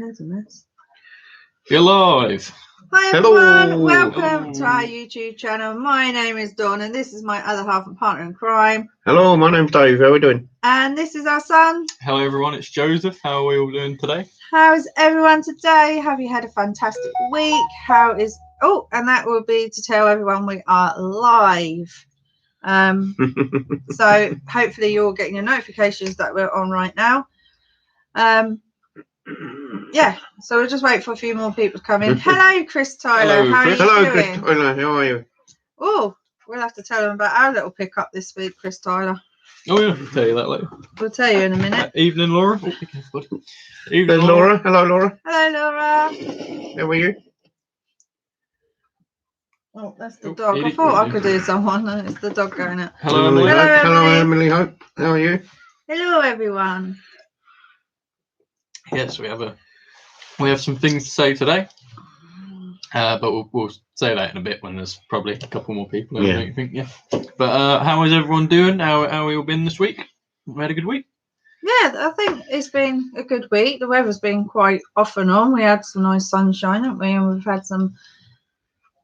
There's a mess. You're live. Hi Hello. everyone, welcome to our YouTube channel. My name is Dawn and this is my other half and partner in crime. Hello, my name's Dave. How are we doing? And this is our son. Hello everyone, it's Joseph. How are we all doing today? How's everyone today? Have you had a fantastic week? And that will be to tell everyone we are live. So hopefully you're getting your notifications that we're on right now. Yeah, so we'll just wait for a few more people to come in. Hello, Chris Tyler. Hello, How Chris. are you Hello, doing? Chris Tyler. How are you? Oh, we'll have to tell them about our little pickup this week, Chris Tyler. Oh yeah, I'll tell you that later. We'll tell you in a minute. Evening, Laura. Oh, be careful. Evening, There's Laura. Hello, Laura. Hello, Laura. How are you? Oh, that's the Oh, dog. I Edie, thought I Edie. could do someone. And it's the dog going out. Hello, Emily. Emily. Hello, Hope. Hello, Emily. Emily. Hope. How are you? Hello, everyone. Yes, we have some things to say today, but we'll say that in a bit when there's probably a couple more people. Yeah. Don't you think? Yeah. But how is everyone doing? How we all been this week? We had a good week. Yeah, I think it's been a good week. The weather's been quite off and on. We had some nice sunshine, haven't we? And we've had some.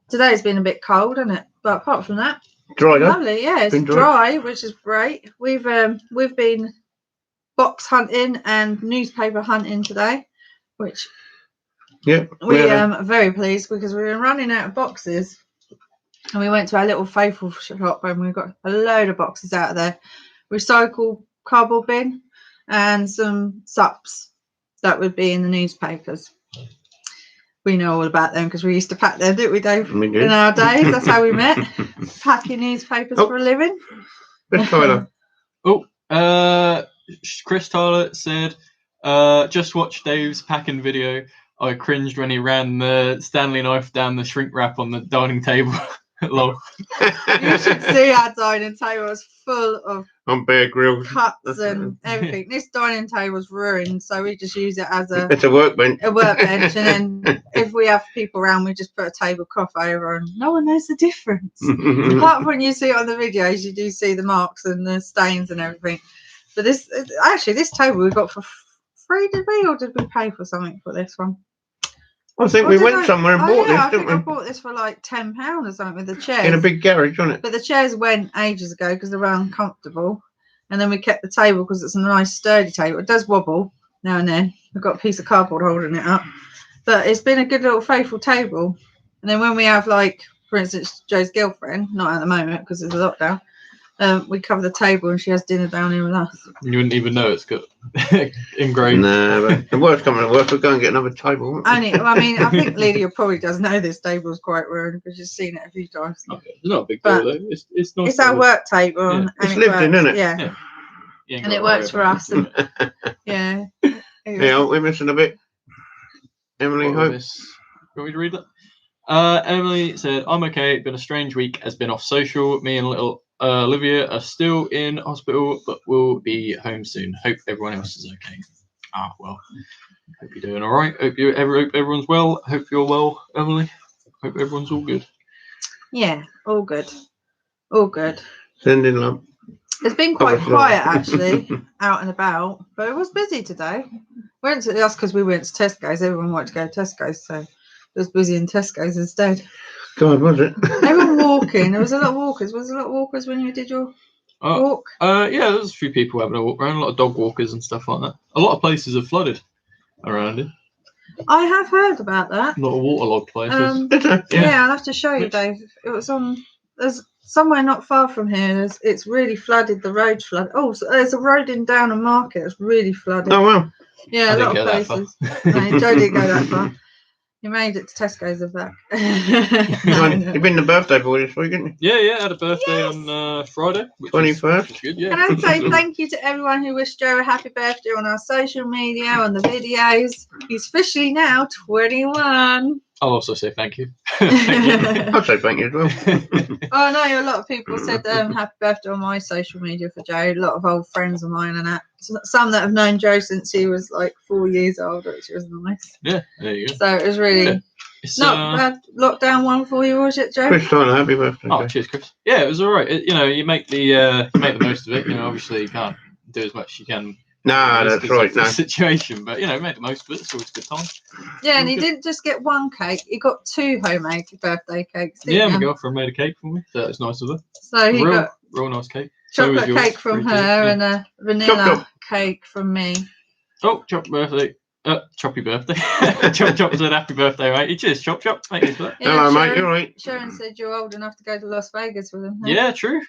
Today's been a bit cold, hasn't it? But apart from that, Dry, though? lovely. Yeah, it's Been dry, which is great. We've been box hunting and newspaper hunting today, which Yeah. we are very pleased because we've been running out of boxes. And we went to our little faithful shop and we got a load of boxes out of there. Recycled cardboard bin and some sups that would be in the newspapers. We know all about them because we used to pack them, didn't we, Dave? We do. In our days, that's how we met. Packing newspapers for a living. Chris Tyler. Chris Tyler said, just watched Dave's packing video. I cringed when he ran the Stanley knife down the shrink wrap on the dining table. Lol. You should see our dining table was full of On Bear Grylls. cuts and everything. This dining table's ruined, so we just use it as It's a workbench. a workbench, and then if we have people around, we just put a tablecloth over, and no one knows the difference. Apart from when you see it on the videos, you do see the marks and the stains and everything. But this table we got for free, did we, or did we pay for something for this one? I think we went somewhere and bought this, I didn't think I we? bought this for like £10 or something with the chairs. In a big garage, wasn't it? But the chairs went ages ago because they were uncomfortable. And then we kept the table because it's a nice sturdy table. It does wobble now and then. We've got a piece of cardboard holding it up. But it's been a good little faithful table. And then when we have, like, for instance, Joe's girlfriend, not at the moment because it's a lockdown, we cover the table and she has dinner down here with us. You wouldn't even know it's got engraved. No, but the worst coming to worst, we'll go and get another table. Won't we? I think Lydia probably does know this table's quite ruined because she's seen it a few times. Okay. It's not a big But deal though. It's nice. It's our work table. Yeah. And It's it lived in, works, isn't it? Yeah. You ain't And got it to worry works for about us. And, yeah. Yeah, we're missing a bit. Emily, What Hope. was this? Want me to read that? Emily said, I'm okay. Been a strange week. Has been off social. Me and little Olivia are still in hospital, but we'll be home soon. Hope everyone else is okay. Well, hope you're doing all right. Hope everyone's well. Hope you're well, Emily. Hope everyone's all good. Yeah, all good. All good. Sending love. It's been quite Obviously. quiet, actually, out and about, but it was busy today. That's because we went to Tesco's. Everyone wanted to go to Tesco's, so it was busy in Tesco's instead. God, was it? They were walking. There was a lot of walkers. Was there a lot of walkers when you did your walk? Yeah, there's a few people having a walk around. A lot of dog walkers and stuff like that. A lot of places have flooded around it. I have heard about that. A lot of waterlogged places. Yeah, I'll have to show you, Dave. It was on. There's somewhere not far from here. It's really flooded. The road's flooded. Oh, so there's a road in Downham Market. It's really flooded. Oh, wow. Yeah, I a didn't lot go of that places. far. No, Joe didn't go that far. You made it to Tesco's of that. You've been the birthday boy this week, haven't you? Yeah, I had a birthday on Friday. 21st. Good, yeah. Can I say thank you to everyone who wished Joe a happy birthday on our social media, on the videos. He's officially now 21. I'll also say thank you. I'll say thank you as well. Oh, I know a lot of people said happy birthday on my social media for Joe. A lot of old friends of mine and that. Some that have known Joe since he was like 4 years old, which was nice. Yeah, there you go. So it was really not bad lockdown one for you, was it, Joe? Chris Tyler, happy birthday. Oh, cheers, Chris. Yeah, it was all right. You make the most of it. Obviously you can't do as much as you can No, It's that's 'cause right. of the No. situation, but you know, made the most of it. It's always a good time. Yeah, and All he good. didn't just get one cake; he got 2 homemade birthday cakes. Yeah, Didn't my he? girlfriend made a cake for me. So it's nice of her. So he real, got real nice cake. So was chocolate yours. cake from her 3 2, yeah. and a vanilla Chop. cake from me. Oh, Chop birthday. Choppy birthday. Chop said happy birthday, mate. Cheers, Chop. Thank you for that. Yeah, Hello, mate. Sharon, You all right? Sharon said you're old enough to go to Las Vegas with him. huh? Yeah, true.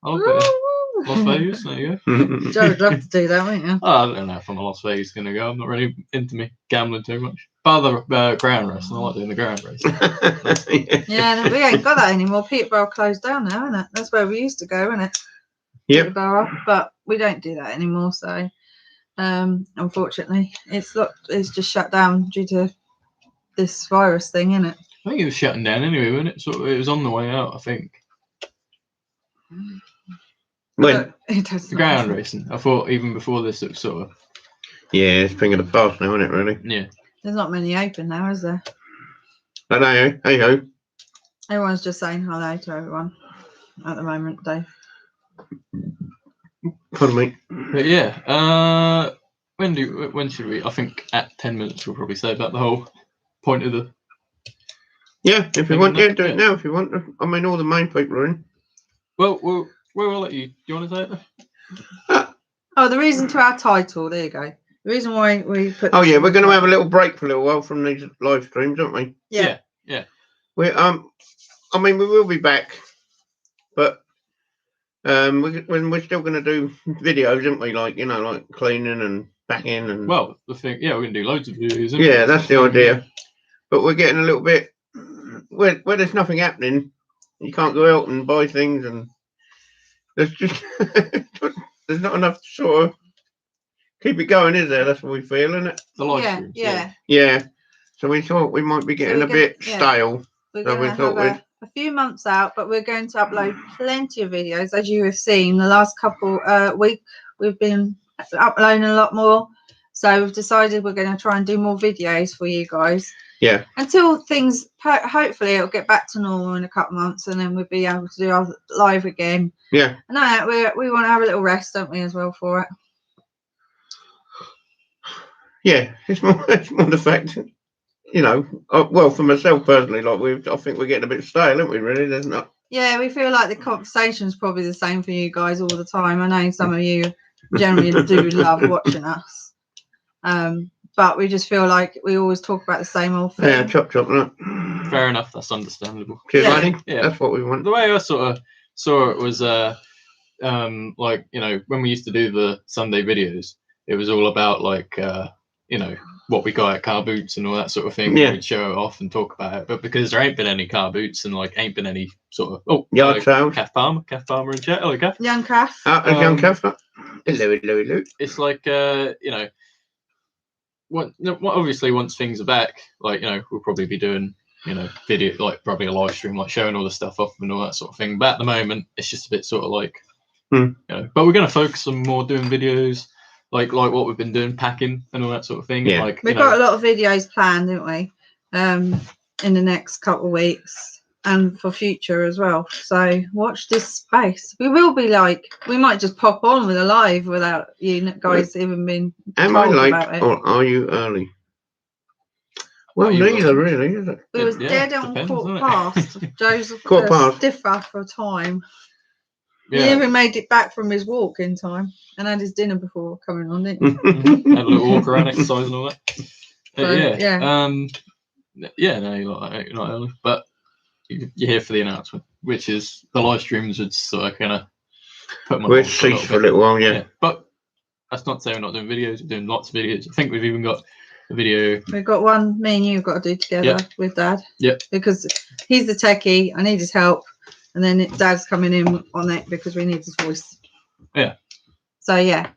I'll go to Las Vegas. There you go. Joe would love to do that, wouldn't you? I don't know if I'm a Las Vegas going to go. I'm not really into me gambling too much. Bar the ground race, and I like doing the ground race. Yeah, we ain't got that anymore. Peterborough closed down now, isn't it? That's where we used to go, isn't it? Yep. Peterborough, but we don't do that anymore. So, unfortunately, it's just shut down due to this virus thing, isn't it? I think it was shutting down anyway, wasn't it? So it was on the way out, I think. When? But it does The not ground matter. racing. I thought even before this, it was sort of. Yeah, it's thing of the past now, isn't it? Really. Yeah. There's not many open now, is there? I know. Hey ho. Everyone's just saying hello to everyone at the moment, Dave. Pardon me. But yeah, when should we? I think at 10 minutes we'll probably say about the whole point of the. Yeah, if you Maybe want, not, yeah, do it yeah. now if you want. I mean, all the main people are in. Well, we'll let you. Do you want to say it? Oh, the reason to our title. There you go. The reason why we put. Oh yeah, we're going to have a little break for a little while from these live streams, aren't we? Yeah. We I mean, we will be back, but we're still going to do videos, aren't we? Like like cleaning and backing and. Well, the thing, yeah, we're gonna do loads of videos. Yeah, that's the idea. But we're getting a little bit where there's nothing happening. You can't go out and buy things, and there's just there's not enough to sort of keep it going, is there? That's what we feel, isn't it? The live streams. Yeah. Yeah. So we thought we might be getting a bit stale. We're So going we to thought have a few months out, but we're going to upload plenty of videos, as you have seen. The last couple week we've been uploading a lot more, so we've decided we're going to try and do more videos for you guys. Yeah. Until things, hopefully, it'll get back to normal in a couple of months, and then we'll be able to do our live again. Yeah. No, we want to have a little rest, don't we, as well for it? Yeah, it's more the fact, well, for myself personally, like I think we're getting a bit stale, aren't we? Really, there's not. Yeah, we feel like the conversation's probably the same for you guys all the time. I know some of you generally do love watching us, but we just feel like we always talk about the same old thing. Yeah, chop. Look. Fair enough. That's understandable. Cheers, Yeah. lady. Yeah. That's what we want. The way I sort of saw it was, like when we used to do the Sunday videos, it was all about like what we got at car boots and all that sort of thing. Yeah. We'd show it off and talk about it, but because there ain't been any car boots and like ain't been any sort of Yard sales. Kath Palmer in chat. Hello, Kath. Young Kath. Young Kath. Hello. It's like obviously once things are back, like we'll probably be doing video, like probably a live stream, like showing all the stuff off and all that sort of thing. But at the moment, it's just a bit sort of like but we're going to focus on more doing videos. Like what we've been doing, packing and all that sort of thing. Yeah. And like We've got a lot of videos planned, haven't we? In the next couple of weeks and for future as well. So watch this space. We will be we might just pop on with a live without you guys even being Am I told late about it. or are you early? Well, Are you neither really, is it? We was Yeah, dead on depends, quarter doesn't past. Joe's Quarter past. stiffer for time. Yeah. He even made it back from his walk in time and had his dinner before coming on, didn't he? Mhm. Had a little walk around, exercise and all that. So, yeah. yeah. No, you're not early, but you're here for the announcement, which is the live streams would sort of kind of put them on We'll hold cease for a bit. little while, yeah. But that's not saying we're not doing videos. We're doing lots of videos. I think we've even got a video. We've got one me and you've got to do together with Dad. Yeah. Because he's the techie, I need his help. And then Dad's coming in on it because we need his voice. Yeah. So yeah.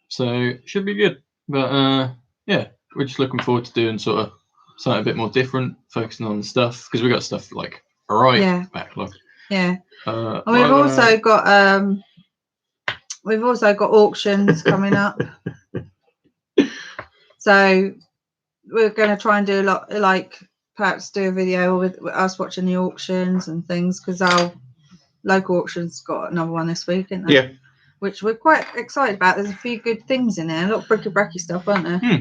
So should be good. But yeah, we're just looking forward to doing sort of something a bit more different, focusing on stuff because we got stuff like backlog. Yeah. And we've also got auctions coming up. So we're going to try and do a lot, like perhaps do a video with us watching the auctions and things because our local auctions got another one this week, isn't they? Yeah. which we're quite excited about. There's a few good things in there, a lot of bricky-bracky stuff, aren't there? Hmm.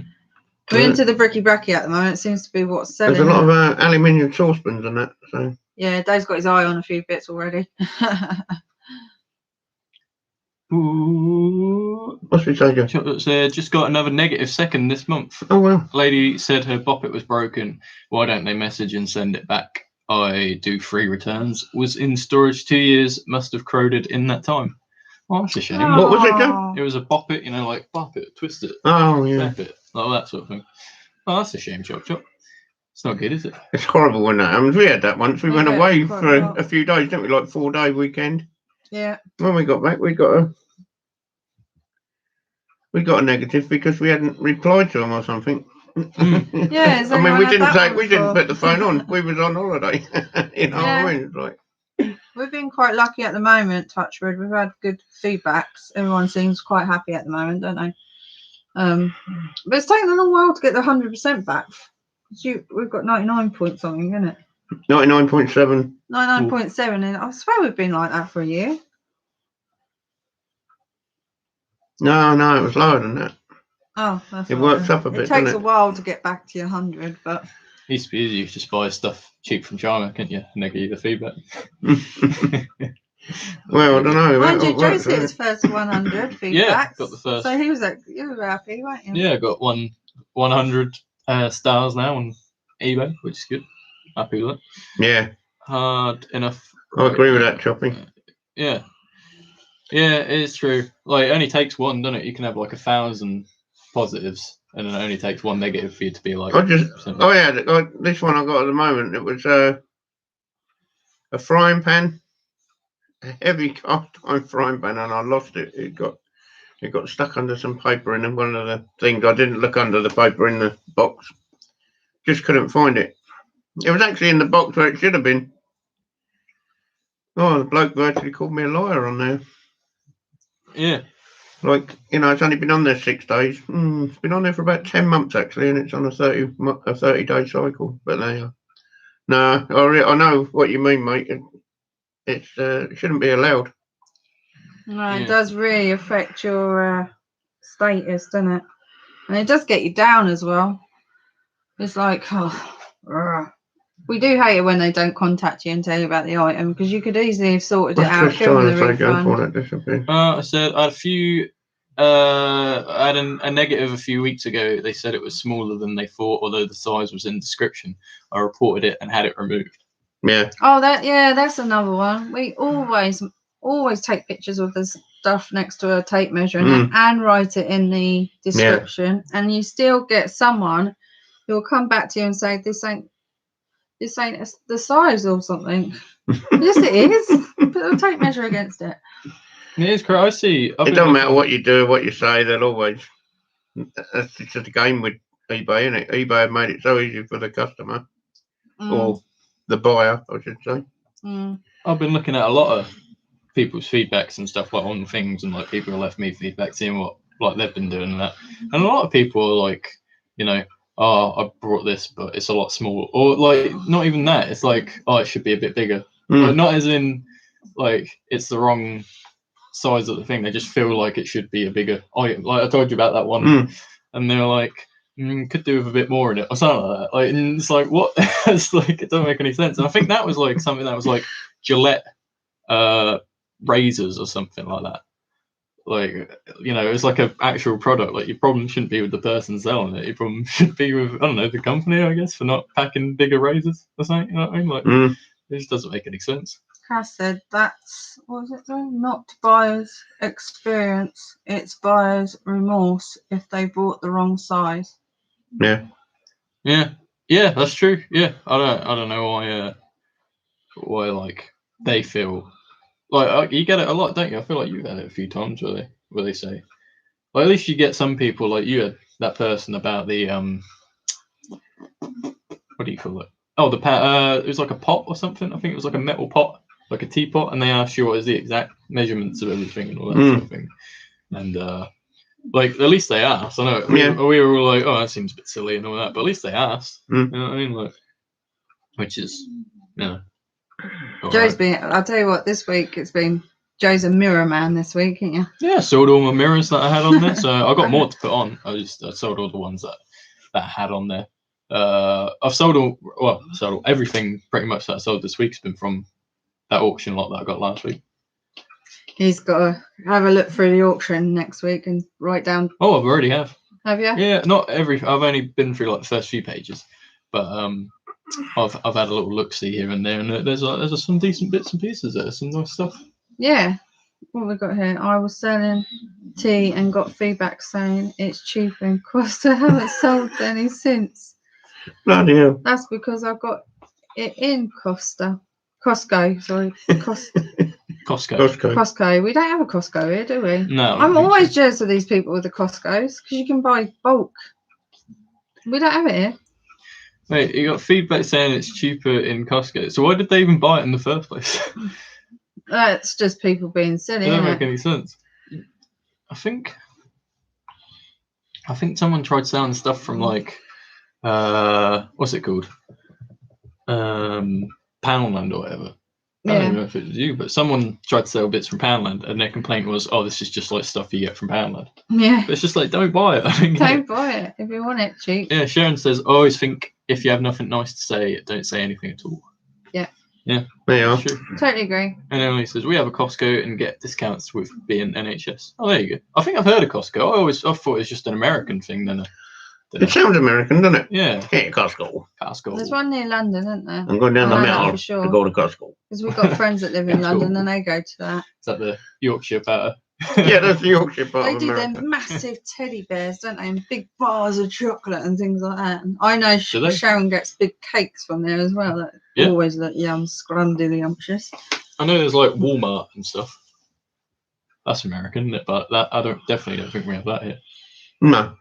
We're into the bricky-bracky at the moment. It seems to be what's selling. There's a lot of aluminium saucepans and that. So yeah, Dave's got his eye on a few bits already. Ooh. what's we say, Joe? Chocolate said, just got another negative second this month. Oh well. Lady said her boppet was broken. Why don't they message and send it back? I do free returns. Was in storage 2 years. Must have corroded in that time. Oh, that's a shame. What was it, Joe? Oh. It was a boppet, you know, like bop it, twist it, Oh yeah. snap it, like that sort of thing. Oh, that's a shame, Chop Chop. It's not good, is it? It's horrible when that happens. We had that once. We We went had away quite for a lot. a few days, didn't we? Like 4-day weekend. Yeah. When we got back, we got a negative because we hadn't replied to them or something. Yeah, has I mean, anyone we had didn't that say one we didn't before? put the phone on. We was on holiday. You know what Yeah. I mean? It's like, We've been quite lucky at the moment, touch wood. We've had good feedbacks. Everyone seems quite happy at the moment, don't they? But it's taken a long while to get the 100% back. We've got 99 point something, isn't it? 99.7. 99.7, and I swear we've been like that for a year. No, it was lower than that. Oh, that's It all works right. up a bit, It takes doesn't a it? while to get back to your 100, but Used to be easy. You could just buy stuff cheap from China, couldn't you? And they give you the feedback. Well, I don't know. mind that you, works, Joe's hit doesn't his it? first 100 feedbacks. Yeah, got the first. So you were happy, weren't you? Yeah, got 100 stars now on eBay, which is good. Happy with that. Yeah, Hard enough. I agree with that, Choppy. Yeah. Yeah, it is true. Like, it only takes one, doesn't it? You can have like 1,000 positives, and it only takes one negative for you to be like. This one I got at the moment. It was a frying pan, a heavy cast iron frying pan, and I lost it. It got stuck under some paper in one of the things. I didn't look under the paper in the box. Just couldn't find it. It was actually in the box where it should have been. Oh, the bloke virtually called me a liar on there. Yeah. Like, it's only been on there 6 days. It's been on there for about 10 months actually, and it's on a 30-day cycle. But there. No, I know what you mean, mate. It shouldn't be allowed. No, it does really affect your status, doesn't it? And it does get you down as well. It's like, we do hate it when they don't contact you and tell you about the item, because you could easily have sorted it out, given the refund. I said I had a few. I had a negative a few weeks ago. They said it was smaller than they thought, although the size was in the description. I reported it and had it removed. Yeah. Oh, that's another one. We always take pictures of the stuff next to a tape measure and write it in the description, and you still get someone who will come back to you and say this ain't the size or something. Yes, it is. Put a tape measure against it. It is correct. I see. It don't matter what you do, what you say. They'll always. That's just a game with eBay, isn't it? eBay have made it so easy for the customer or the buyer, I should say. I've been looking at a lot of people's feedbacks and stuff like on things, and like people have left me feedback, seeing what like they've been doing and that. And a lot of people are like, oh, I brought this, but it's a lot smaller, or like not even that. It's like, oh, it should be a bit bigger. Like, not as in like it's the wrong size of the thing. They just feel like it should be a bigger item. Like I told you about that one, and they're like, could do with a bit more in it or something like that. Like, and it's like, what? It's like it doesn't make any sense. And I think that was like something that was like Gillette razors or something like that. Like, it's like an actual product. Like, your problem shouldn't be with the person selling it. Your problem should be with, I don't know, the company, I guess, for not packing bigger razors or something. You know what I mean? Like, it just doesn't make any sense. Cass said that's, what was it doing? Not buyer's experience, it's buyer's remorse if they bought the wrong size. Yeah, that's true. Yeah, I don't know why like they feel like you get it a lot, don't you? I feel like you've had it a few times where they say, well, at least you get some people like you had that person about the what do you call it? Oh, it was like a pot or something. I think it was like a metal pot, like a teapot, and they asked you what is the exact measurements of everything and all that sort of thing. And like, at least they asked. I know we were all like, oh, that seems a bit silly and all that, but at least they asked. You know what I mean? Like, which is, Joe's been, I'll tell you what, this week it's been Joe's a mirror man this week, ain't you? Yeah, sold all my mirrors that I had on there, so I got more to put on. I sold all the ones that I had on there. I've sold everything pretty much that I sold this week's been from that auction lot that I got last week. He's got to have a look through the auction next week and write down. Oh, I've already have. Have you? Yeah, not every. I've only been through like the first few pages, but I've had a little look see here and there, and there's some decent bits and pieces there, some nice stuff. Yeah. What we got here? I was selling tea and got feedback saying it's cheaper in Costa. I haven't sold any since. Bloody hell. That's because I've got it in Costco. Sorry, Costco. Costco. We don't have a Costco here, do we? No. I'm always jealous of these people with the Costcos because you can buy bulk. We don't have it here. Wait, you got feedback saying it's cheaper in Costco. So why did they even buy it in the first place? That's just people being silly. It doesn't Isn't make any sense. I think someone tried selling stuff from like what's it called? Poundland or whatever. I don't know if it was you, but someone tried to sell bits from Poundland, and their complaint was, "Oh, this is just like stuff you get from Poundland." Yeah. But it's just like, don't buy it. Don't buy it if you want it cheap. Yeah, Sharon says, I always think if you have nothing nice to say, don't say anything at all. Yeah. Yeah. They are. True. Totally agree. And Emily says, we have a Costco and get discounts with being NHS. Oh, there you go. I think I've heard of Costco. I thought it was just an American thing. It sounds American, doesn't it? Yeah. Hey, Costco. Costco. There's one near London, isn't there? I'm going down the I know that mountain for sure. to go to Costco. Because we've got friends that live in Costco. London and they go to that. Is that the Yorkshire batter? Yeah, that's the Yorkshire part They of do America. them massive teddy bears, don't they? And big bars of chocolate and things like that. And I know Do they? Sharon gets big cakes from there as well. That Yeah. always look scrundiddlyumptious. I know there's like Walmart and stuff. That's American, isn't it? But that definitely don't think we have that here. No.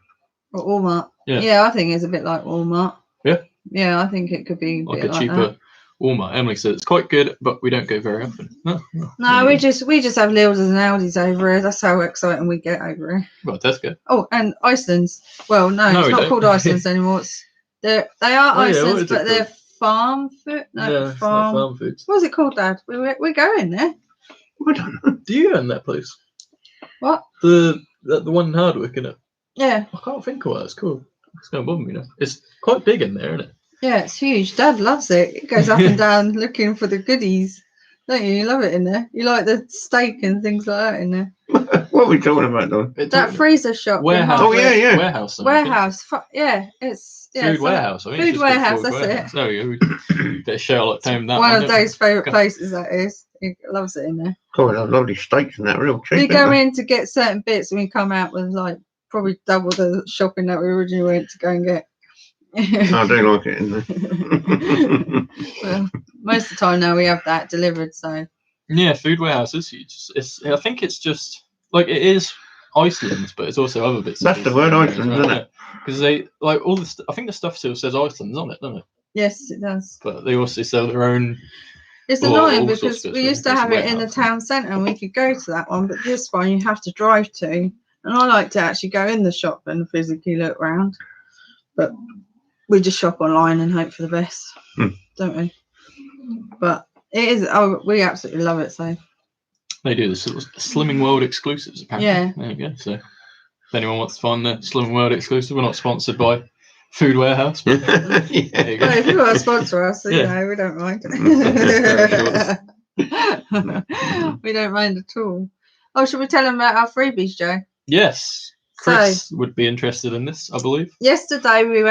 Or Walmart. Yeah. Yeah, I think it's a bit like Walmart. Yeah. Yeah, I think it could be a Like bit a like cheaper that. Walmart. Emily says it's quite good, but we don't go very often. No, No, we just have Lidl's and Aldi's over here. That's how exciting we get over here. Well, Tesco. Oh, and Iceland's. Well, no, No, it's we not don't. called Iceland's anymore. They are Oh, yeah, what Iceland's, is it but they're called? farm food. No, No, it's not farm foods. What's it called, Dad? We're going there. I don't know. Do you own that place? What? The one in Hardwick, innit? Yeah, I can't think of what it's called. It's going to bother me now. It's quite big in there, isn't it? yeah, it's huge. Dad loves it. He goes up and down looking for the goodies. Don't you? You love it in there. You like the steak and things like that in there. What are we talking about, though? That freezer shop. in Warehouse. Oh, yeah, Hardwick. yeah. Warehouse. something, isn't it? Warehouse. Yeah, it's Food warehouse. I think Food it's just called warehouse. Food That's warehouse. it. There we go. Bit of Sherlock Holmes. That One of didn't we? Dave's favourite Okay. places. That is. He loves it in there. God, those lovely steaks and that, real cheap. We go aren't they? in to get certain bits, and we come out with like probably double the shopping that we originally went to go and get. I do like it in there. Well, most of the time now we have that delivered. So Yeah, food warehouse is huge. I think it's just like it is Iceland's, but it's also other bits. That's the word, Iceland, isn't it? Because they like all the. I think the stuff still says Iceland's on it, doesn't it? yes, it does. But they also sell their own. It's Well, annoying all sorts because of we bits, used to really. have It's a it in the warehouse. town centre and we could go to that one, but this one you have to drive to. And I like to actually go in the shop and physically look around. But we just shop online and hope for the best, don't we? But it is, we absolutely love it. So They do the sort of Slimming World exclusives, apparently. Yeah. There you go. So if anyone wants to find the Slimming World exclusive, we're not sponsored by Food Warehouse. But there you Yeah. go. well, if you want to sponsor us, you Yeah. know, we don't mind. Yours. We don't mind at all. Oh, should we tell them about our freebies, Joe? Yes. Chris would be interested in this, I believe. Yesterday I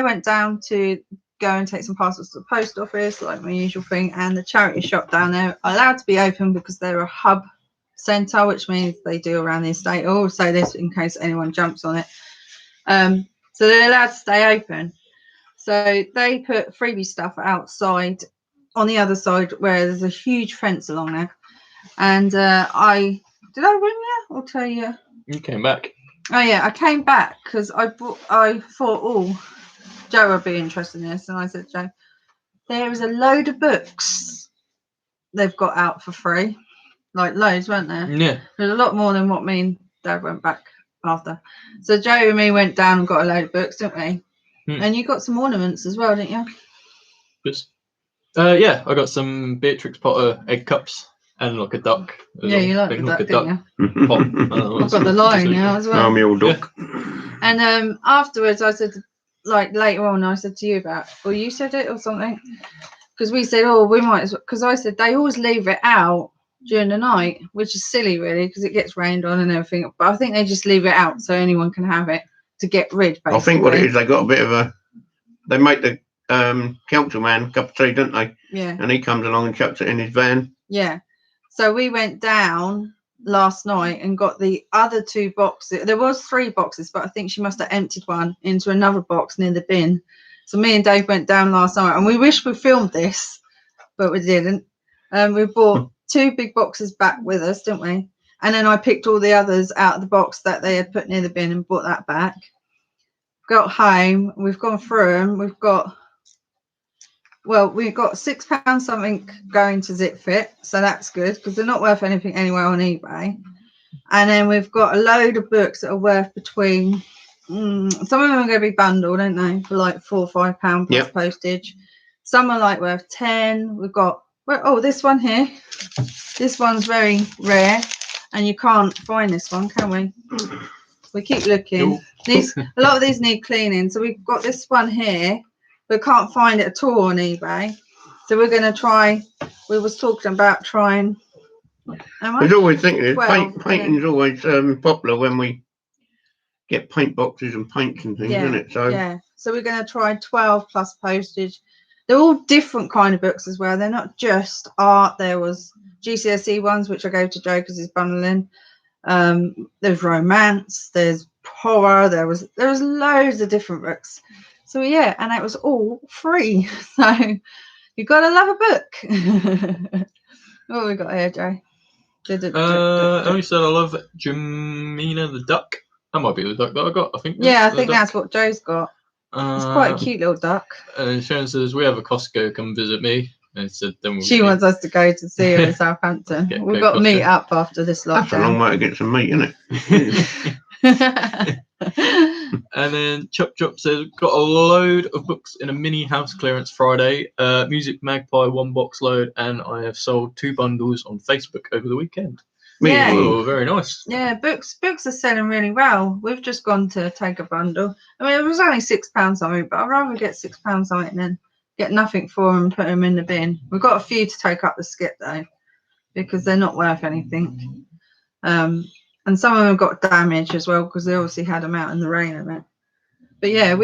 went down to go and take some parcels to the post office, like my usual thing, and the charity shop down there are allowed to be open because they're a hub centre, which means they do around the estate. I'll say this in case anyone jumps on it. So they're allowed to stay open. So they put freebie stuff outside on the other side where there's a huge fence along there. And did I ring you or tell you? You came back. Oh yeah, I came back because I thought, oh, Joe would be interested in this, and I said, Joe, there is a load of books they've got out for free, like loads, weren't there? Yeah. There's a lot more than what me and Dad went back after. So Joe and me went down and got a load of books, didn't we? And you got some ornaments as well, didn't you? Yeah, I got some Beatrix Potter egg cups. And like a duck. as Yeah, well. you like Big the like duck, a duck. didn't you? Pop. I don't know, I've got the it's lion just- now as well. Army old duck. And afterwards, I said, like later on, I said to you about, or you said it or something, because we said, oh, we might, because I said they always leave it out during the night, which is silly, really, because it gets rained on and everything. But I think they just leave it out so anyone can have it to get rid. Basically. I think what it is, they got a bit of a. They make the councilman a cup of tea, don't they? Yeah. And he comes along and chucks it in his van. Yeah. So we went down last night and got the other 2 boxes. There was 3 boxes, but I think she must have emptied one into another box near the bin. So me and Dave went down last night, and we wish we filmed this, but we didn't. We bought 2 big boxes back with us, didn't we? And then I picked all the others out of the box that they had put near the bin and brought that back. Got home, we've gone through them. We've got £6 something going to Zip Fit, so that's good because they're not worth anything anywhere on eBay. And then we've got a load of books that are worth between some of them are going to be bundled, aren't they, for like £4 or £5 plus Yep. postage. Some are like worth 10. We've got this one here. This one's very rare, and you can't find this one, can we? We keep looking. A lot of these need cleaning, so we've got this one here. We can't find it at all on eBay, so we're going to try. We was talking about trying. I was always thinking, 12, painting's always popular when we get paint boxes and paints and things, isn't it? So yeah. So we're going to try 12 plus postage. They're all different kind of books as well. They're not just art. There was GCSE ones, which I gave to Joe because he's bundling. There's romance. There's horror. There was loads of different books. So yeah, and it was all free. So you gotta love a book. What have we got here, Joe? Only said I love Jemina the duck. That might be the duck that I got. I think. Yeah, I think that's what Joe's got. It's quite a cute little duck. And Sharon says, "We have a Costco. Come visit me." And said, "Then we'll She wants us to go to see her in Southampton. Go We've got to Costco. meet up after this that's a long lockdown. way to get some meat, isn't it? And then Chop Chop says, got a load of books in a mini house clearance Friday. Music Magpie 1 box load, and I have sold 2 bundles on Facebook over the weekend. Yeah. Oh, very nice. Yeah, books are selling really well. We've just gone to take a bundle. I mean, it was only £6 something, but I'd rather get £6 something than get nothing for them and put them in the bin. We've got a few to take up the skip though, because they're not worth anything. And some of them got damaged as well because they obviously had them out in the rain and it. But yeah,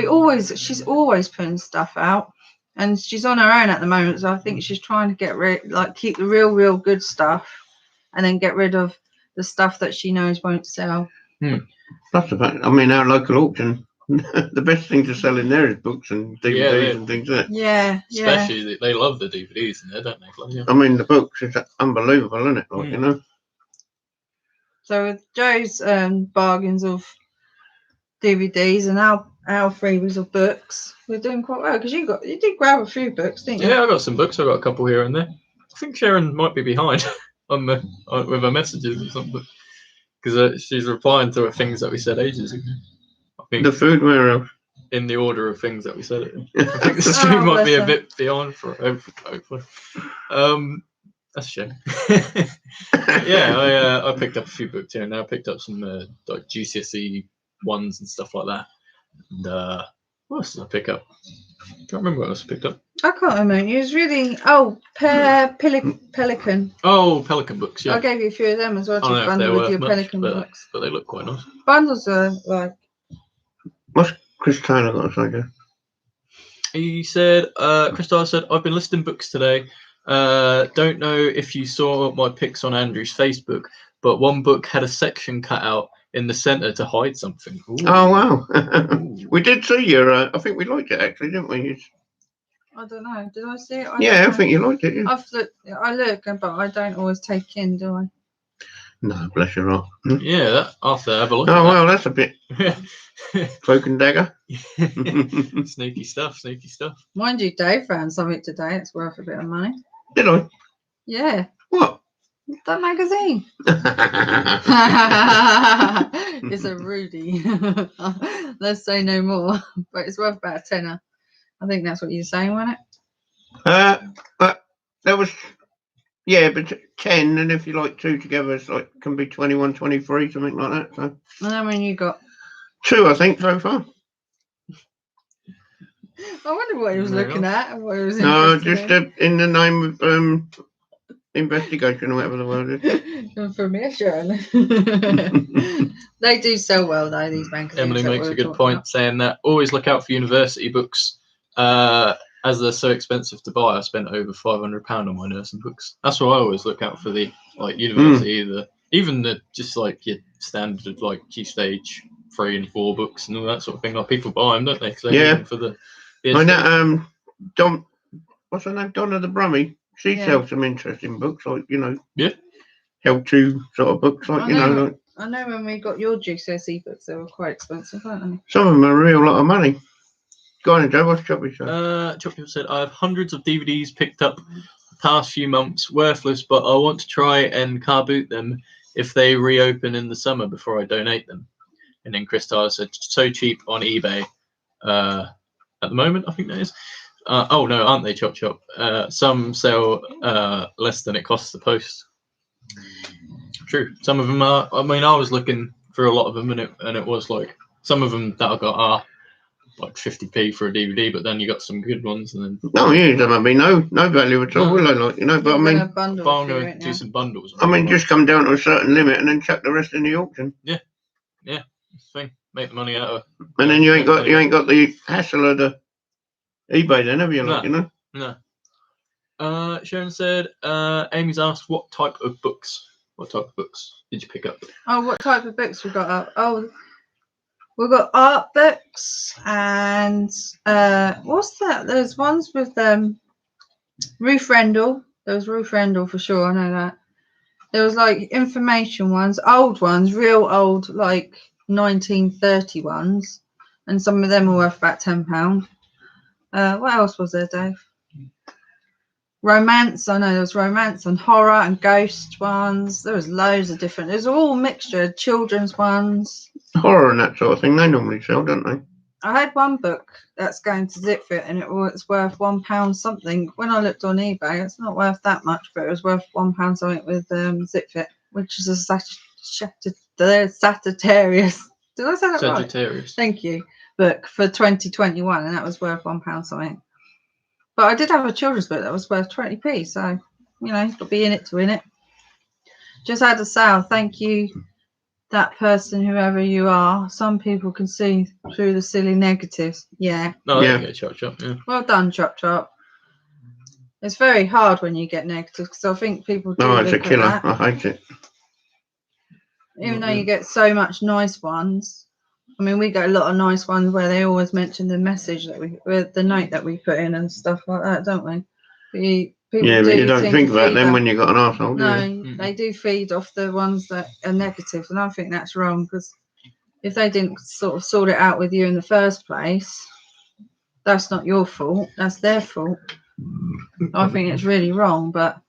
she's always putting stuff out, and she's on her own at the moment. So I think she's trying to get keep the real good stuff, and then get rid of the stuff that she knows won't sell. That's the fact. I mean, our local auction, the best thing to sell in there is books and DVDs and things, isn't it? Yeah, Especially they love the DVDs in there, don't they? Yeah. I mean, the books is unbelievable, isn't it? Like, you know. So with Joe's bargains of DVDs and our freebies of books, we're doing quite well because you did grab a few books, didn't you? Yeah, I got some books. I got a couple here and there. I think Sharon might be behind with her messages or something because she's replying to things that we said ages ago. I think The food warehouse. in the order of things that we said it. I think the stream might be a bit beyond for hopefully. That's a shame. Yeah, I picked up a few books here and there. I picked up some like GCSE ones and stuff like that. And what else did I pick up? I can't remember what else I picked up. I can't remember. You was reading Pelican. Oh, Pelican books. Yeah. I gave you a few of them as well I don't to know if bundle they're with worth your much, Pelican but books. they look quite nice. Bundles are like. What's Chris Taylor got to say, Joe? He said, Chris Tyler said, I've been listing books today. Don't know if you saw my pics on Andrew's Facebook, but one book had a section cut out in the centre to hide something. Ooh. Oh, wow. We did see your, I think we liked it actually, didn't we? I don't know. Did I see it? I think you liked it. Yeah. I look, but I don't always take in, do I? No, bless your heart. Yeah, I'll have to have a look. Oh, well, that's a bit cloak and dagger. Sneaky stuff. Mind you, Dave found something today. It's worth a bit of money. Did I? Yeah. What? That magazine. It's a Rudy. Let's say no more. But it's worth about a tenner. I think that's what you're saying, wasn't it? But there was, Yeah, but 10, and if you like 2 together, it's like can be 21, 23, something like that. So And how many you got? 2, I think, so far. I wonder what he was Fair looking at and what he was No, interested just in the name of investigation or whatever the word is. in. Information. They do sell well though, these magazines. Emily that makes we're a good talking point, about. saying that always look out for university books. As they're so expensive to buy, I spent over £500 on my nursing books. That's why I always look out for the like university, even the just like your standard like Key Stage 3 and 4 books and all that sort of thing. Like people buy them, don't they? 'Cause they need them for the I know, education. Don, what's her name? Donna the Brummie. She Yeah. sells some interesting books, like, Yeah. how-to sort of books, like, like I know when we got your GCSE books, they were quite expensive, weren't they? some of them are a real lot of money. Go on, Joe, what's Choppy say? Choppy said, I have hundreds of DVDs picked up the past few months, worthless, but I want to try and car boot them if they reopen in the summer before I donate them. And then Chris Tyler said, so cheap on eBay at the moment, I think that is. Oh, no, aren't they, Chop Chop? Some sell less than it costs to post. True. Some of them are. I mean, I was looking through a lot of them, and it was like some of them that I got are like 50p for a DVD, but then you got some good ones, and then No, yeah, there might be no value at all, No. will they? Like, but You're I mean, gonna bundle I'm a few, going to ain't do you? some bundles. I mean, just come down to a certain limit and then chuck the rest in the auction, That's the thing. Make the money out of. and then you ain't got the hassle of the eBay, then, have you? Like, No. Sharon said, Amy's asked what type of books did you pick up? Oh, what type of books we got up? Oh, we've got art books and what's that? There's ones with Ruth Rendell. There was Ruth Rendell for sure, I know that. There was like information ones, old ones, real old, like 1930 ones, and some of them are worth about £10. What else was there, Dave? Romance, I know there was romance and horror and ghost ones. There was loads of different. There's all mixture. Children's ones. horror and that sort of thing. They normally sell, don't they? I had one book that's going to Zipfit, and it was worth £1 something. When I looked on eBay, it's not worth that much, but it was worth £1 something with Zipfit, which is a Sagittarius. Did I say that right? Sagittarius. Thank you. Book for 2021, and that was worth £1 something. But I did have a children's book that was worth 20p, so you've got to be in it to win it. Just had a sale. Thank you, that person, whoever you are. Some people can see through the silly negatives. Yeah. No, Yeah. yeah, Chop Chop. Yeah. Well done, Chop Chop. It's very hard when you get negatives because I think people do No, it's a look at killer. that. I hate it. Even though you get so much nice ones. I mean, we get a lot of nice ones where they always mention the message that with the note that we put in and stuff like that, don't we? But But you don't think to about feed them off- when you got an arsehole, do you? No, they do feed off the ones that are negative, and I think that's wrong because if they didn't sort of sort it out with you in the first place, that's not your fault. That's their fault. I think it's really wrong, but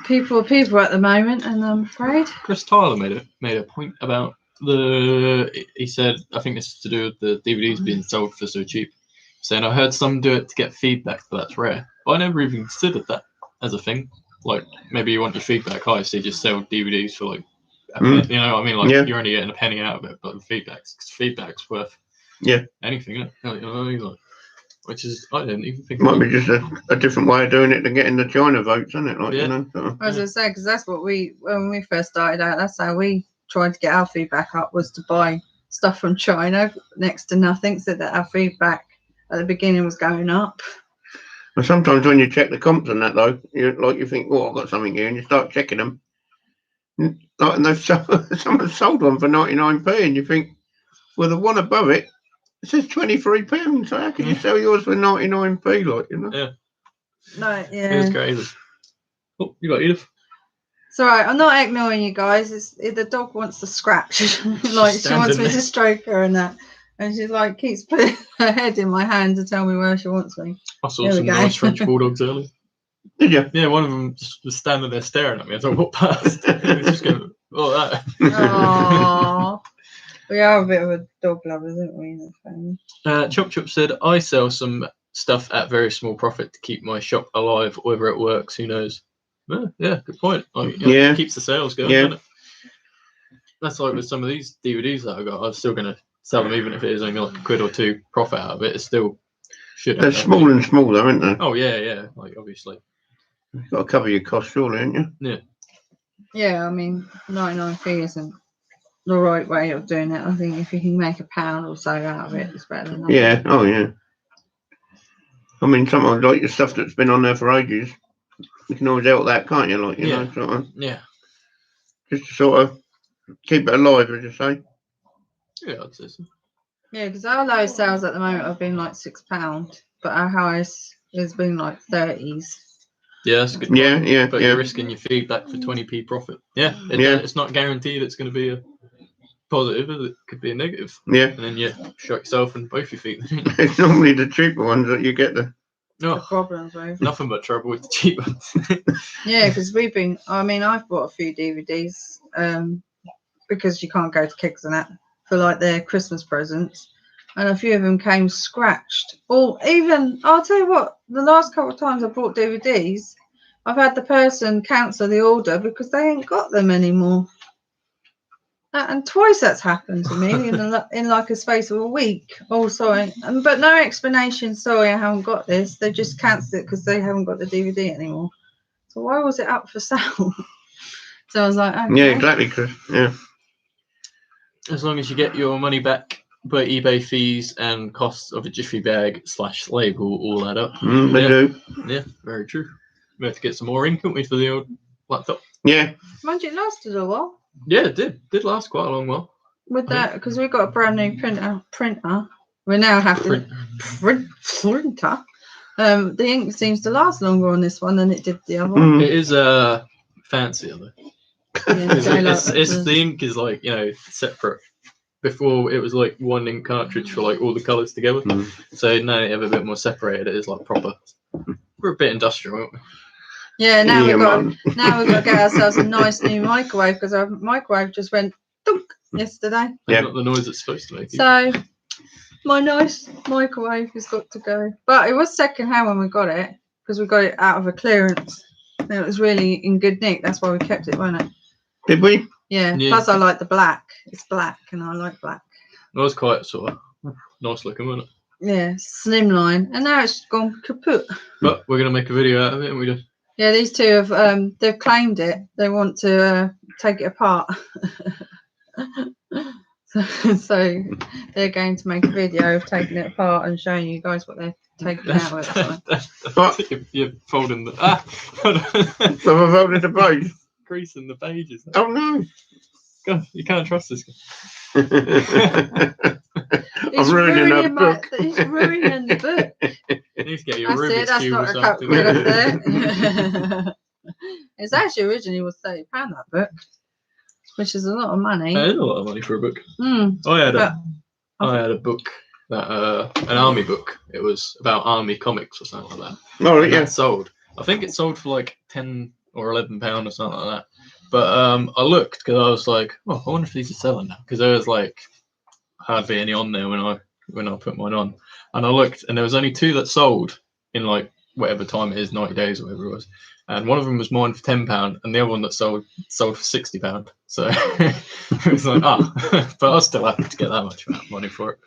people are people at the moment, and I'm afraid. Chris Tyler made a point about he said, I think this is to do with the DVDs being sold for so cheap, saying I heard some do it to get feedback, but that's rare. But I never even considered that as a thing. Like maybe you want your feedback high, so you just sell DVDs for like a penny, you know what I mean? Like you're only getting a penny out of it, but the feedback's worth anything, isn't it? You know what I mean? Like, which is I didn't even think Might be just a different way of doing it than getting the China votes, isn't it? Like, As I say, because that's what when we first started out, that's how we tried to get our feedback up, was to buy stuff from China, next to nothing, so that our feedback at the beginning was going up. But sometimes when you check the comps on that, though, you think, oh, I've got something here, and you start checking them. Like, and someone sold one for 99p, and you think, well, the one above it, it says £23, so how can you sell yours for 99p, like, Yeah. No, It was crazy. Oh, you got Edith. It's all right. I'm not ignoring you guys. The dog wants to scratch. Like she wants me to stroke her and that. And she's like, keeps putting her head in my hand to tell me where she wants me. I saw some nice French bulldogs earlier. Did you? Yeah, one of them just was standing there staring at me as I walked past. He was just going, oh, that. Aww. We are a bit of a dog lovers, aren't we, in the family? Chop Chop said, I sell some stuff at very small profit to keep my shop alive. Whether it works, who knows? Yeah, good point. Like, Yeah. it keeps the sales going. Yeah. Doesn't it? That's like with some of these DVDs that I got. I'm still gonna sell them, even if it is only like £1 or £2 profit out of it. It's still should. They're small and small, though, aren't they? Oh yeah. Like obviously. You've got to cover your costs, surely, haven't you? Yeah. Yeah, I mean, 99p isn't the right way of doing it. I think if you can make £1 or so out of it, it's better than nothing. Yeah. Oh, yeah. I mean, sometimes like your stuff that's been on there for ages, you can always help that, can't you? Like, you know, sort of, Yeah. just to sort of keep it alive, as you say. Yeah, I'd say so. Yeah, because our lowest sales at the moment have been like £6, but our highest has been like 30s. Yeah, that's a good. Yeah, point. yeah, But yeah. you're risking your feedback for 20p profit. Yeah. Yeah. It's not guaranteed it's going to be a positive. It could be a negative. Yeah. And then you shot yourself in both your feet. It's normally the cheaper ones that you get the. The No, problems with. nothing but trouble with the cheap ones. Yeah, because I've bought a few DVDs because you can't go to Kids and that for like their Christmas presents, and a few of them came scratched. Or even, I'll tell you what, the last couple of times I bought DVDs, I've had the person cancel the order because they ain't got them anymore. And twice that's happened to me in like a space of a week. Oh, sorry, but no explanation. Sorry, I haven't got this. They just cancelled it because they haven't got the DVD anymore. So why was it up for sale? So I was like, okay. Yeah, exactly. Cause, yeah. As long as you get your money back, but eBay fees and costs of a Jiffy bag / label all add up. They do. Yeah, very true. We have to get some more ink, don't we, for the old laptop? Yeah. Mind you, it lasted a while. Yeah, it did. Did last quite a long while. With that, because we got a brand new printer. We now have to printer. The ink seems to last longer on this one than it did the other one. It is fancier though. Yeah, It's the ink is like, separate. Before it was like one ink cartridge for like all the colours together. So now they have a bit more separated. It is like proper. We're a bit industrial, aren't we? Yeah, now we've got to get ourselves a nice new microwave because our microwave just went dunk yesterday. Yeah. Not the noise it's supposed to make. So my nice microwave has got to go. But it was second hand when we got it because we got it out of a clearance. And it was really in good nick. That's why we kept it, wasn't it? Did we? Yeah. Plus I like the black. It's black and I like black. It was quite sort of nice looking, wasn't it? Yeah, slimline. And now it's gone kaput. But we're going to make a video out of it, and we just... Yeah, these two have they've claimed it. They want to take it apart. so they're going to make a video of taking it apart and showing you guys what they're taking out of it. You're folding the... So I'm folding the page. Creasing the pages. Oh no. God, you can't trust this guy. I'm ruining a book. He's ruining the book. You need to get your Rubik's Cube or not something. there. It's actually originally was £30 that book, which is a lot of money. That is a lot of money for a book. I had a book that an army book. It was about army comics or something like that. Oh yeah. That sold. I think it sold for like £10 or £11 or something like that. But I looked because I was like, oh, I wonder if these are selling now, because there was like hardly any on there when I put mine on, and I looked and there was only 2 that sold in like whatever time it is, 90 days or whatever it was, and one of them was mine for £10 and the other one that sold for £60. So it was like but I was still happy to get that much money for it.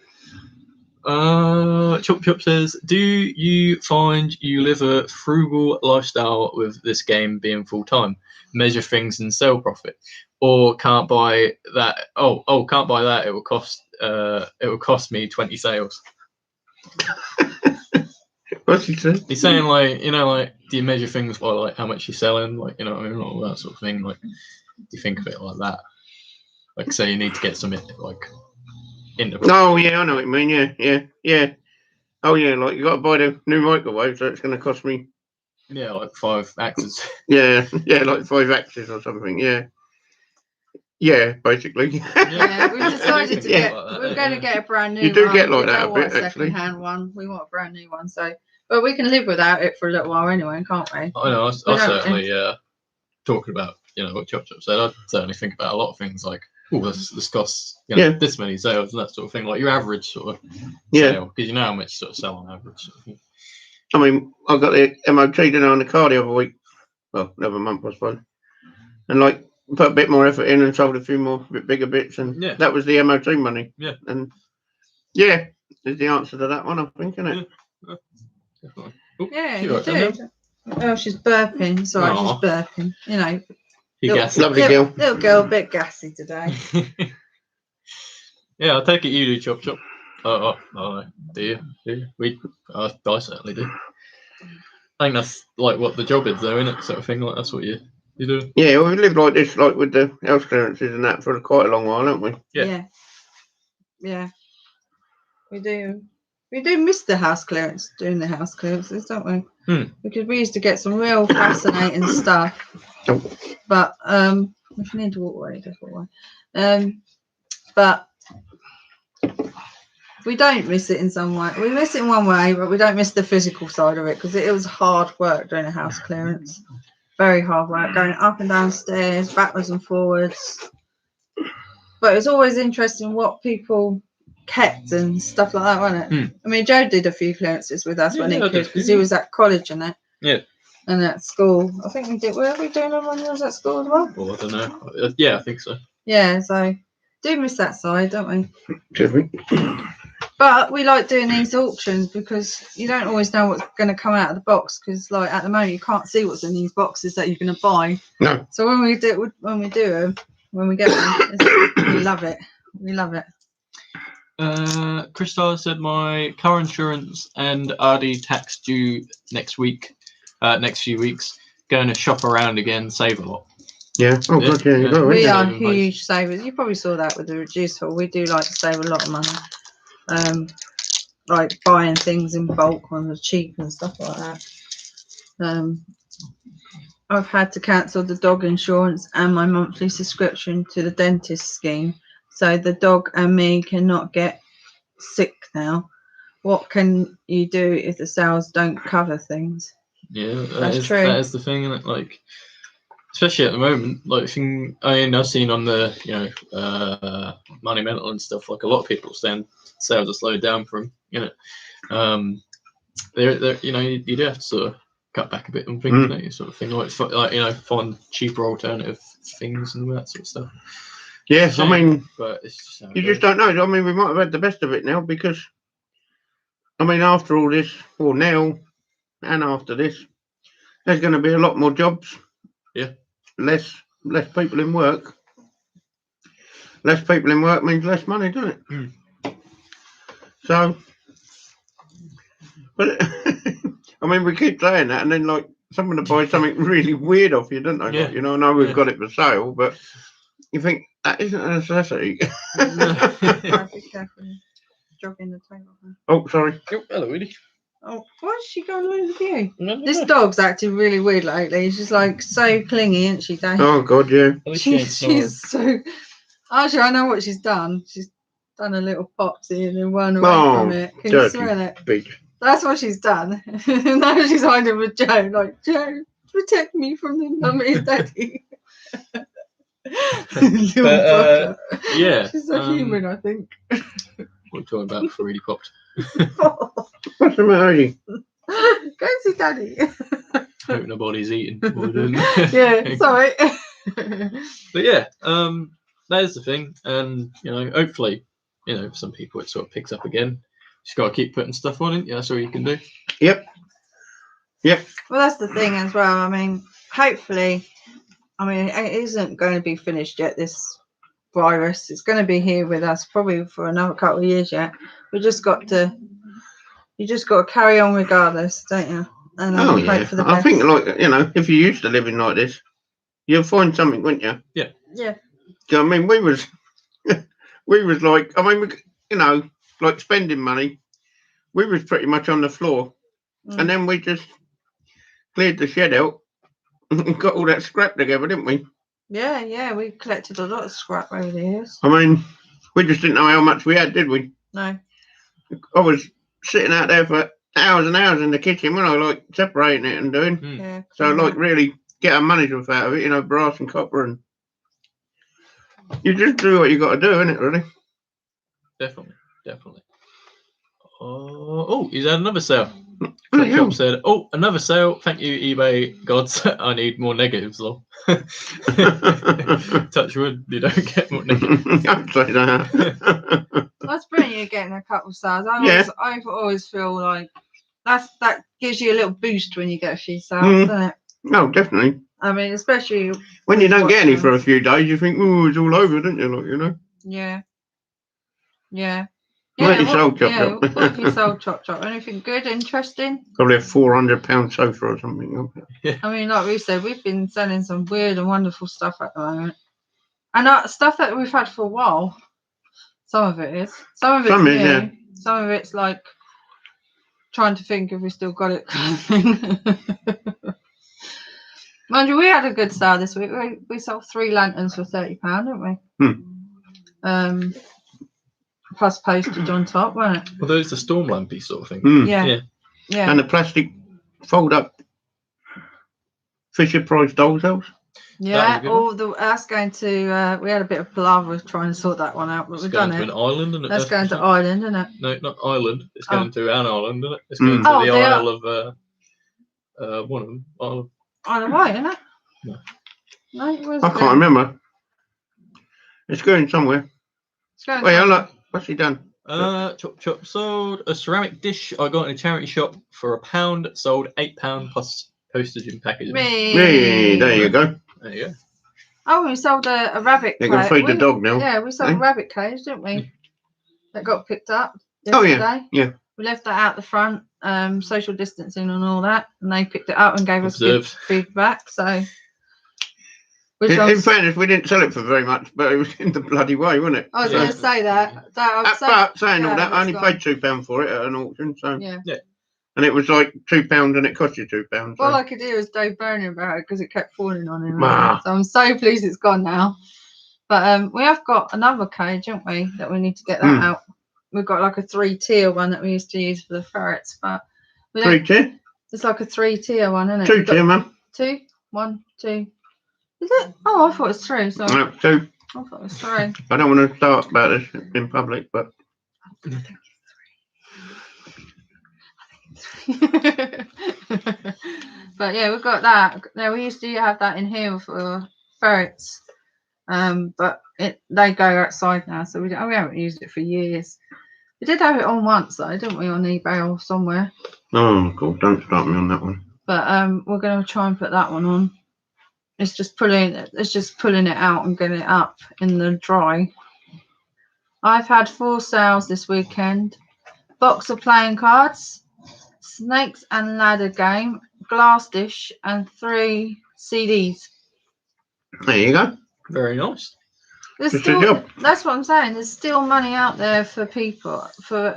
Chop Chop says, do you find you live a frugal lifestyle with this game being full-time, measure things and sell profit, or can't buy that? Can't buy that, it will cost me 20 sales? What's he saying? He's saying like, do you measure things by like how much you're selling, like, what I mean, all that sort of thing, like, do you think of it like that, like, say you need to get some like into... Oh yeah, I know what you mean. Yeah. Oh yeah, like you got to buy the new microwave, so it's going to cost me. Yeah, like 5 axes. Yeah, like 5 axes or something. Yeah, basically. Yeah, we've decided to we're going to get a brand new one. You do get like we that don't a want bit, a actually. second-hand one. We want a brand new one. So, but we can live without it for a little while anyway, can't we? I know. I certainly talking about what Chop Chop said. I certainly think about a lot of things, like oh, this costs this many sales and that sort of thing. Like your average sort of sale, because you know how much sort of sell on average. Sort of thing. I mean, I got the MOT dinner on the car the other week. Well, another month, I suppose. And like put a bit more effort in and sold a few more bigger bits, and that was the MOT money. Yeah. And yeah, is the answer to that one, I think, isn't it? Yeah, definitely. Oh, yeah, you do. Oh, she's burping. Sorry, she's burping. You know, lovely girl. Little girl, a bit gassy today. Yeah, I take it you do chop chop. Oh, do you? I certainly do. I think that's like what the job is, though, isn't it? Sort of thing. Like that's what you do. Yeah, well, we lived like this, like with the house clearances and that, for quite a long while, haven't we? Yeah. We do. We do miss the house clearance, doing the house clearances, don't we? Because we used to get some real fascinating stuff. But if you need to walk away, just walk away. But we don't miss it in some way. We miss it in one way, but we don't miss the physical side of it, because it was hard work doing a house clearance. Very hard work, going up and down stairs, backwards and forwards. But it was always interesting what people kept and stuff like that, wasn't it? I mean, Joe did a few clearances with us when he could, because he was at college and that. Yeah. And at school. I think we did. Were we doing them when he was at school as well? Well, I don't know. Yeah, I think so. Yeah, so do miss that side, don't we? Did we? But we like doing these auctions because you don't always know what's going to come out of the box, because like at the moment you can't see what's in these boxes that you're going to buy. No. So when we get them, we love it. We love it. Christar said my car insurance and RD tax due next week, next few weeks. Going to shop around again, save a lot. Yeah. Oh, God, yeah. We are huge savers. You probably saw that with the reduced haul. We do like to save a lot of money. Like buying things in bulk when they're cheap and stuff like that. I've had to cancel the dog insurance and my monthly subscription to the dentist scheme, so the dog and me cannot get sick now. What can you do if the sales don't cover things? Yeah, that's true. That is the thing, isn't it? Like, especially at the moment, like I've seen on the Money Mental and stuff, like a lot of people saying sales are slowed down from, they're you do have to sort of cut back a bit on things, don't you, sort of thing, like find cheaper alternative things and all that sort of stuff. Yeah, I mean, but it's just you just don't know. I mean, we might have had the best of it now, because I mean, after all this, or now and after this, there's going to be a lot more jobs. Yeah. Less people in work. Less people in work means less money, doesn't it? So, but I mean, we keep saying that, and then like someone to buy something really weird off you, don't they? Yeah. Like, I know we've got it for sale, but you think that isn't a necessity. Be careful. Jogging the table. Oh, sorry. Oh, hello, Edie. Oh, why is she going along with you? This dog's acting really weird lately. She's like so clingy, isn't she, Dave? Oh, God, yeah. She's so. Actually, I know what she's done. She's done a little popsy and then run away from it. Can you smell it? Beach. That's what she's done. Now she's hiding with Joe. Like, Joe, protect me from the mummy and daddy. Yeah. She's a human, I think. What are you talking about before Edie popped? What's the matter? Go see daddy. Hope nobody's eating. Yeah, sorry. But yeah, that is the thing, and hopefully, for some people it sort of picks up again. Just got to keep putting stuff on it. Yeah, that's all you can do. Yep. Well, that's the thing as well. I mean, hopefully, it isn't going to be finished yet. This virus, it's going to be here with us probably for another couple of years yet. You just got to carry on regardless, don't you? And hope for the best. I think, like, if you're used to living like this, you'll find something, wouldn't you? Yeah. Yeah. I mean, we was like, like spending money. We was pretty much on the floor, and then we just cleared the shed out and got all that scrap together, didn't we? Yeah. We collected a lot of scrap over the years. I mean, we just didn't know how much we had, did we? No. I was sitting out there for hours and hours in the kitchen when I like separating it and doing. Yeah. So like really get our money's worth out of it, brass and copper and. You just do what you got to do, innit? Really? Definitely. Oh, he's had another sale. Bloody hell. Shop said, "Oh, another sale. Thank you, eBay gods. I need more negatives, though." Touch wood, you don't get more negatives. Don't say that. That's brilliant. You're getting a couple of sales. Yeah. I always feel like that gives you a little boost when you get a few sales, Mm. doesn't it? No, definitely. I mean, especially When you don't get any watch for a few days, you think, "Oh, it's all over," don't you? Like, you know. Yeah. Yeah. What you what- sold, Chop yeah, Chop? what have you sold, Chop Chop? Anything good, interesting? Probably a £400 sofa or something. I mean, like we said, we've been selling some weird and wonderful stuff at the moment. And stuff that we've had for a while. Some of it is. Some of it's Some new. is, yeah. Some of it's like trying to think if we still got it kind of thing. Mind you, we had a good sale this week. We sold 3 lanterns for £30, didn't we? Plus postage on top, wasn't it? Well, those are storm lampy sort of thing. Mm. Yeah. And the plastic fold-up Fisher-Price doll's house. Yeah, That was that's going to. We had a bit of palaver trying to sort that one out, but we've done to it. an island, isn't it? That's going to Ireland, isn't it? No, not Ireland. It's going to an island, isn't it? It's Mm. going to the they Isle of one of them. Isle Isle of Wight, isn't it? No. No, where's I it can't going? remember. It's going somewhere. It's going Wait, somewhere. look. What's he done? Chop Chop sold a ceramic dish I got in a charity shop for £1. Sold £8 plus postage and packaging. Hey, there you go. There you go. Oh, we sold a rabbit They're cage. going to feed the dog now. Yeah, we sold Eh? a rabbit cage, didn't we? That got picked up Oh, yesterday. yeah. We left that out the front, social distancing and all that, and they picked it up and gave us good Observed. feedback. So, In fairness, we didn't sell it for very much, but it was in the bloody way, wasn't it? I was Yeah. going to say that. But saying all that, I only it's paid £2 for it at an auction, so Yeah. and it was like £2 and it cost you £2. So. All I could do was Dave Burning about it because it kept falling on him. Ah. So I'm so pleased it's gone now. But we have got another cage, haven't we, that we need to get that out. We've got like a 3-tier one that we used to use for the ferrets, but we don't. 3-tier? It's like a 3-tier one, isn't it? 2-tier, man. 2, 1, 2. Is it? Oh, I thought it was 3. So No, 2. I thought it was 3. I don't want to start about this in public, but But yeah, we've got that. Now we used to have that in here for ferrets, but they go outside now, so we haven't used it for years. We did have it on once though, didn't we, on eBay or somewhere? oh God, don't start me on that one. But we're going to try and put that one on. It's just pulling it out and getting it up in the dry. I've had 4 sales this weekend. Box of playing cards, snakes and ladder game, glass dish, and 3 CDs. There you go. Very nice. There's Just a still, job. that's what I'm saying. There's still money out there for people for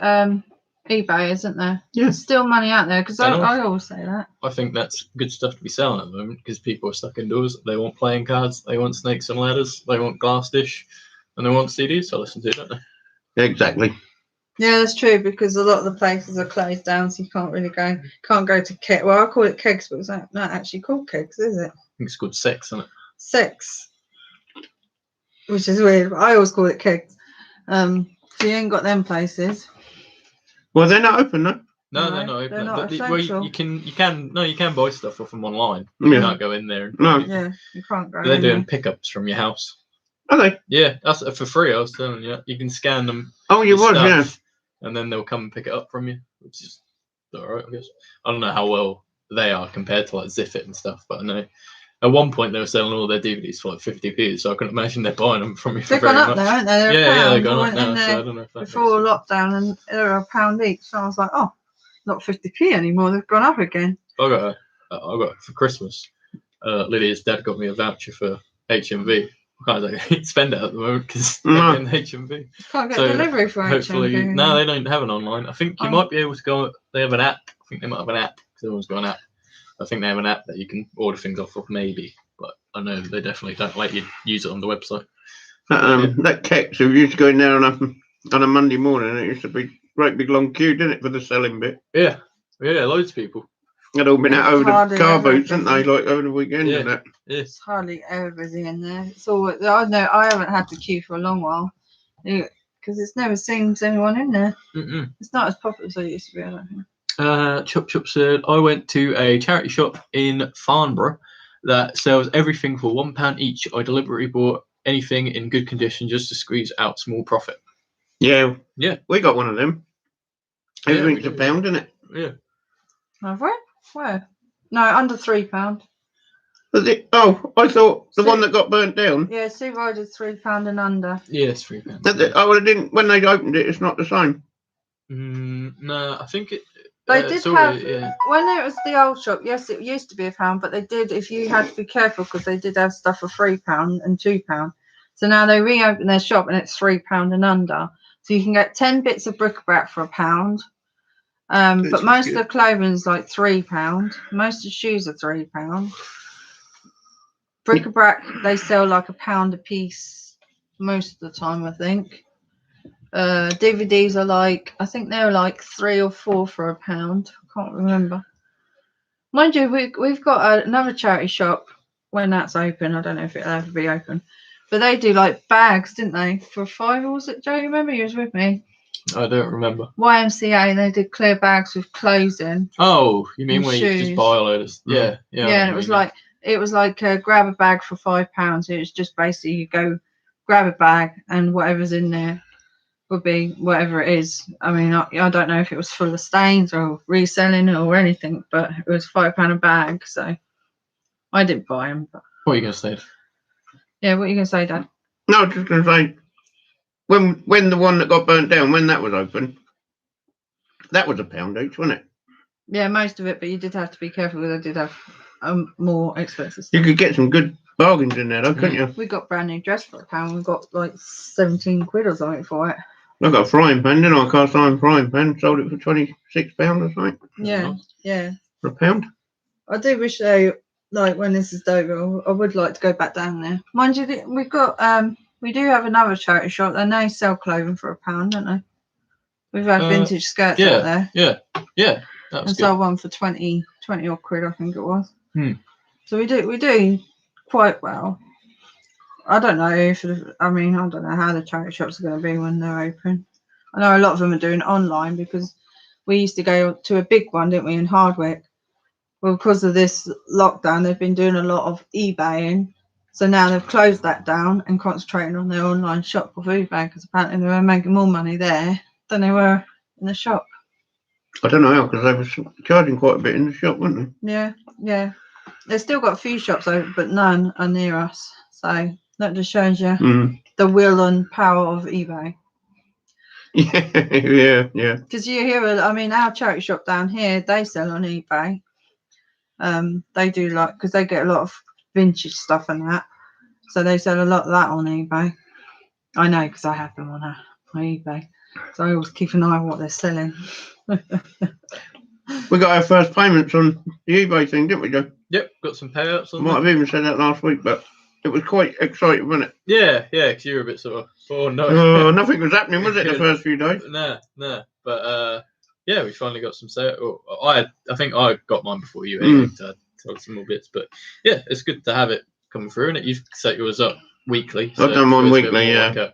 eBay, isn't there? Yeah. There's still money out there because And I always say that. I think that's good stuff to be selling at the moment because people are stuck indoors. They want playing cards, they want snakes and ladders, they want glass dish, and they want CDs to listen to, don't they? Exactly. Yeah, that's true because a lot of the places are closed down, so you can't really go to keg. Well, I call it kegs, but it's not actually called kegs, is it? I think it's called sex, isn't it? Sex, which is weird. But I always call it kegs. So you ain't got them places. Well, they're not open, though. No, No, they're not open. they're not Well, essential. you can buy stuff off them online. Yeah. You can't go in there. No. Yeah, you can't go. They're in doing there. pickups from your house. Are they? Yeah, that's for free. I was telling you, you can scan them. Oh, you your was, yeah. stuff, and then they'll come and pick it up from you, which is all right, I guess. I don't know how well they are compared to like Ziffit and stuff, but I know at one point they were selling all their DVDs for like 50p, so I couldn't imagine they're buying them from you for They've very gone up much. there, haven't they? They're Yeah, they've £1. gone I up went now, in so I there don't know if that before makes lockdown, and they were £1 each. So I was like, oh, not 50p anymore. They've gone up again. I got for Christmas. Lydia's dad got me a voucher for HMV. I can't spend it at the moment because No. in HMV. Can't get So, delivery for Hopefully, HMV. no, they don't have an online. I think you might be able to go. They have an app. I think they might have an app because everyone's got an app. I think they have an app that you can order things off of, maybe. But I know they definitely don't let you use it on the website. That Kex who used to go in there on a Monday morning, it used to be a great big long queue, didn't it, for the selling bit? Yeah, loads of people. They'd all been out over the Hardly car ever boots, hadn't they? busy. Like over the weekend Yeah. and that. Yes. It's hardly ever busy in there. It's all I know. I haven't had to queue for a long while because it's never seems anyone in there. Mm-mm. It's not as popular as it used to be. I don't think. Chop Chop said, I went to a charity shop in Farnborough that sells everything for £1 each. I deliberately bought anything in good condition just to squeeze out small profit. Yeah. Yeah. We got one of them. Yeah, Everything's we a do. pound, isn't it? Yeah. Have we? Where? No, under £3. Was it? Oh, I thought the See- one that got burnt down. Yeah, Sea Rider's £3 and under. Yeah, it's £3. Oh, well, it didn't. When they opened it, it's not the same. No, I think it. They did sort have of, yeah. when it was the old shop. Yes, it used to be £1, but they did. If you had to be careful because they did have stuff for £3 and £2. So now they reopened their shop and it's £3 and under. So you can get 10 bits of bric-a-brac for £1. This But is most good. of the clothing is like £3. Most of the shoes are £3. Bric-a-brac they sell like £1 a piece most of the time, I think. DVDs are like, I think they're like 3 or 4 for £1. I can't remember. Mind you, we've got another charity shop when that's open. I don't know if it'll ever be open, but they do like bags, didn't they? For £5, or was it? Joe, you remember you was with me? I don't remember. YMCA, they did clear bags with clothes in. Oh, you mean And where you just shoes. buy a load of? Yeah, yeah. I Yeah, know and what it was you mean. like grab a bag for £5. It was just basically you go grab a bag and whatever's in there would be whatever it is. I mean, I don't know if it was full of stains or reselling or anything, but it was £5 a bag. So I didn't buy them. But What are you gonna say? yeah, what are you gonna say, Dad? No, I was just going to say, when the one that got burnt down, when that was open, that was £1 each, wasn't it? Yeah, most of it, but you did have to be careful because I did have more expensive You stuff. could get some good bargains in there, though, couldn't you? We got brand new dress for £1. We got like 17 quid or something for it. I got a frying pan, didn't I? A cast iron frying pan, sold it for £26 or something Yeah, yeah. for £1. I do wish they, like, when this is over, I would like to go back down there. Mind you, we've got we do have another charity shop and they sell clothing for £1, don't they? We've had vintage skirts out there. Yeah. That was And good. sold one for 20 odd quid, I think it was. So we do quite well. I don't know I don't know how the charity shops are going to be when they're open. I know a lot of them are doing online because we used to go to a big one, didn't we, in Hardwick. Well, because of this lockdown, they've been doing a lot of eBaying. So now they've closed that down and concentrating on their online shop with eBay because apparently they were making more money there than they were in the shop. I don't know how, because they were charging quite a bit in the shop, weren't Yeah. They've still got a few shops open, but none are near us. So that just shows you they? the will and power of eBay. Yeah. Because you hear, our charity shop down here, they sell on eBay. They do because they get a lot of vintage stuff and that. So they sell a lot of that on eBay. I know because I have them on eBay. So I always keep an eye on what they're selling. We got our first payments on the eBay thing, didn't we, Joe? Yep, got some payouts on Might that. have even said that last week, but it was quite exciting, wasn't it? Yeah, because you were a bit sort of, oh no. Oh, nothing was happening, was it, the first few days? No. But yeah, we finally got some sale. I think I got mine before you anyway. So I sold some more bits, but yeah, it's good to have it coming through. And you've set yours up weekly. I've done mine it's a bit weekly, more yeah.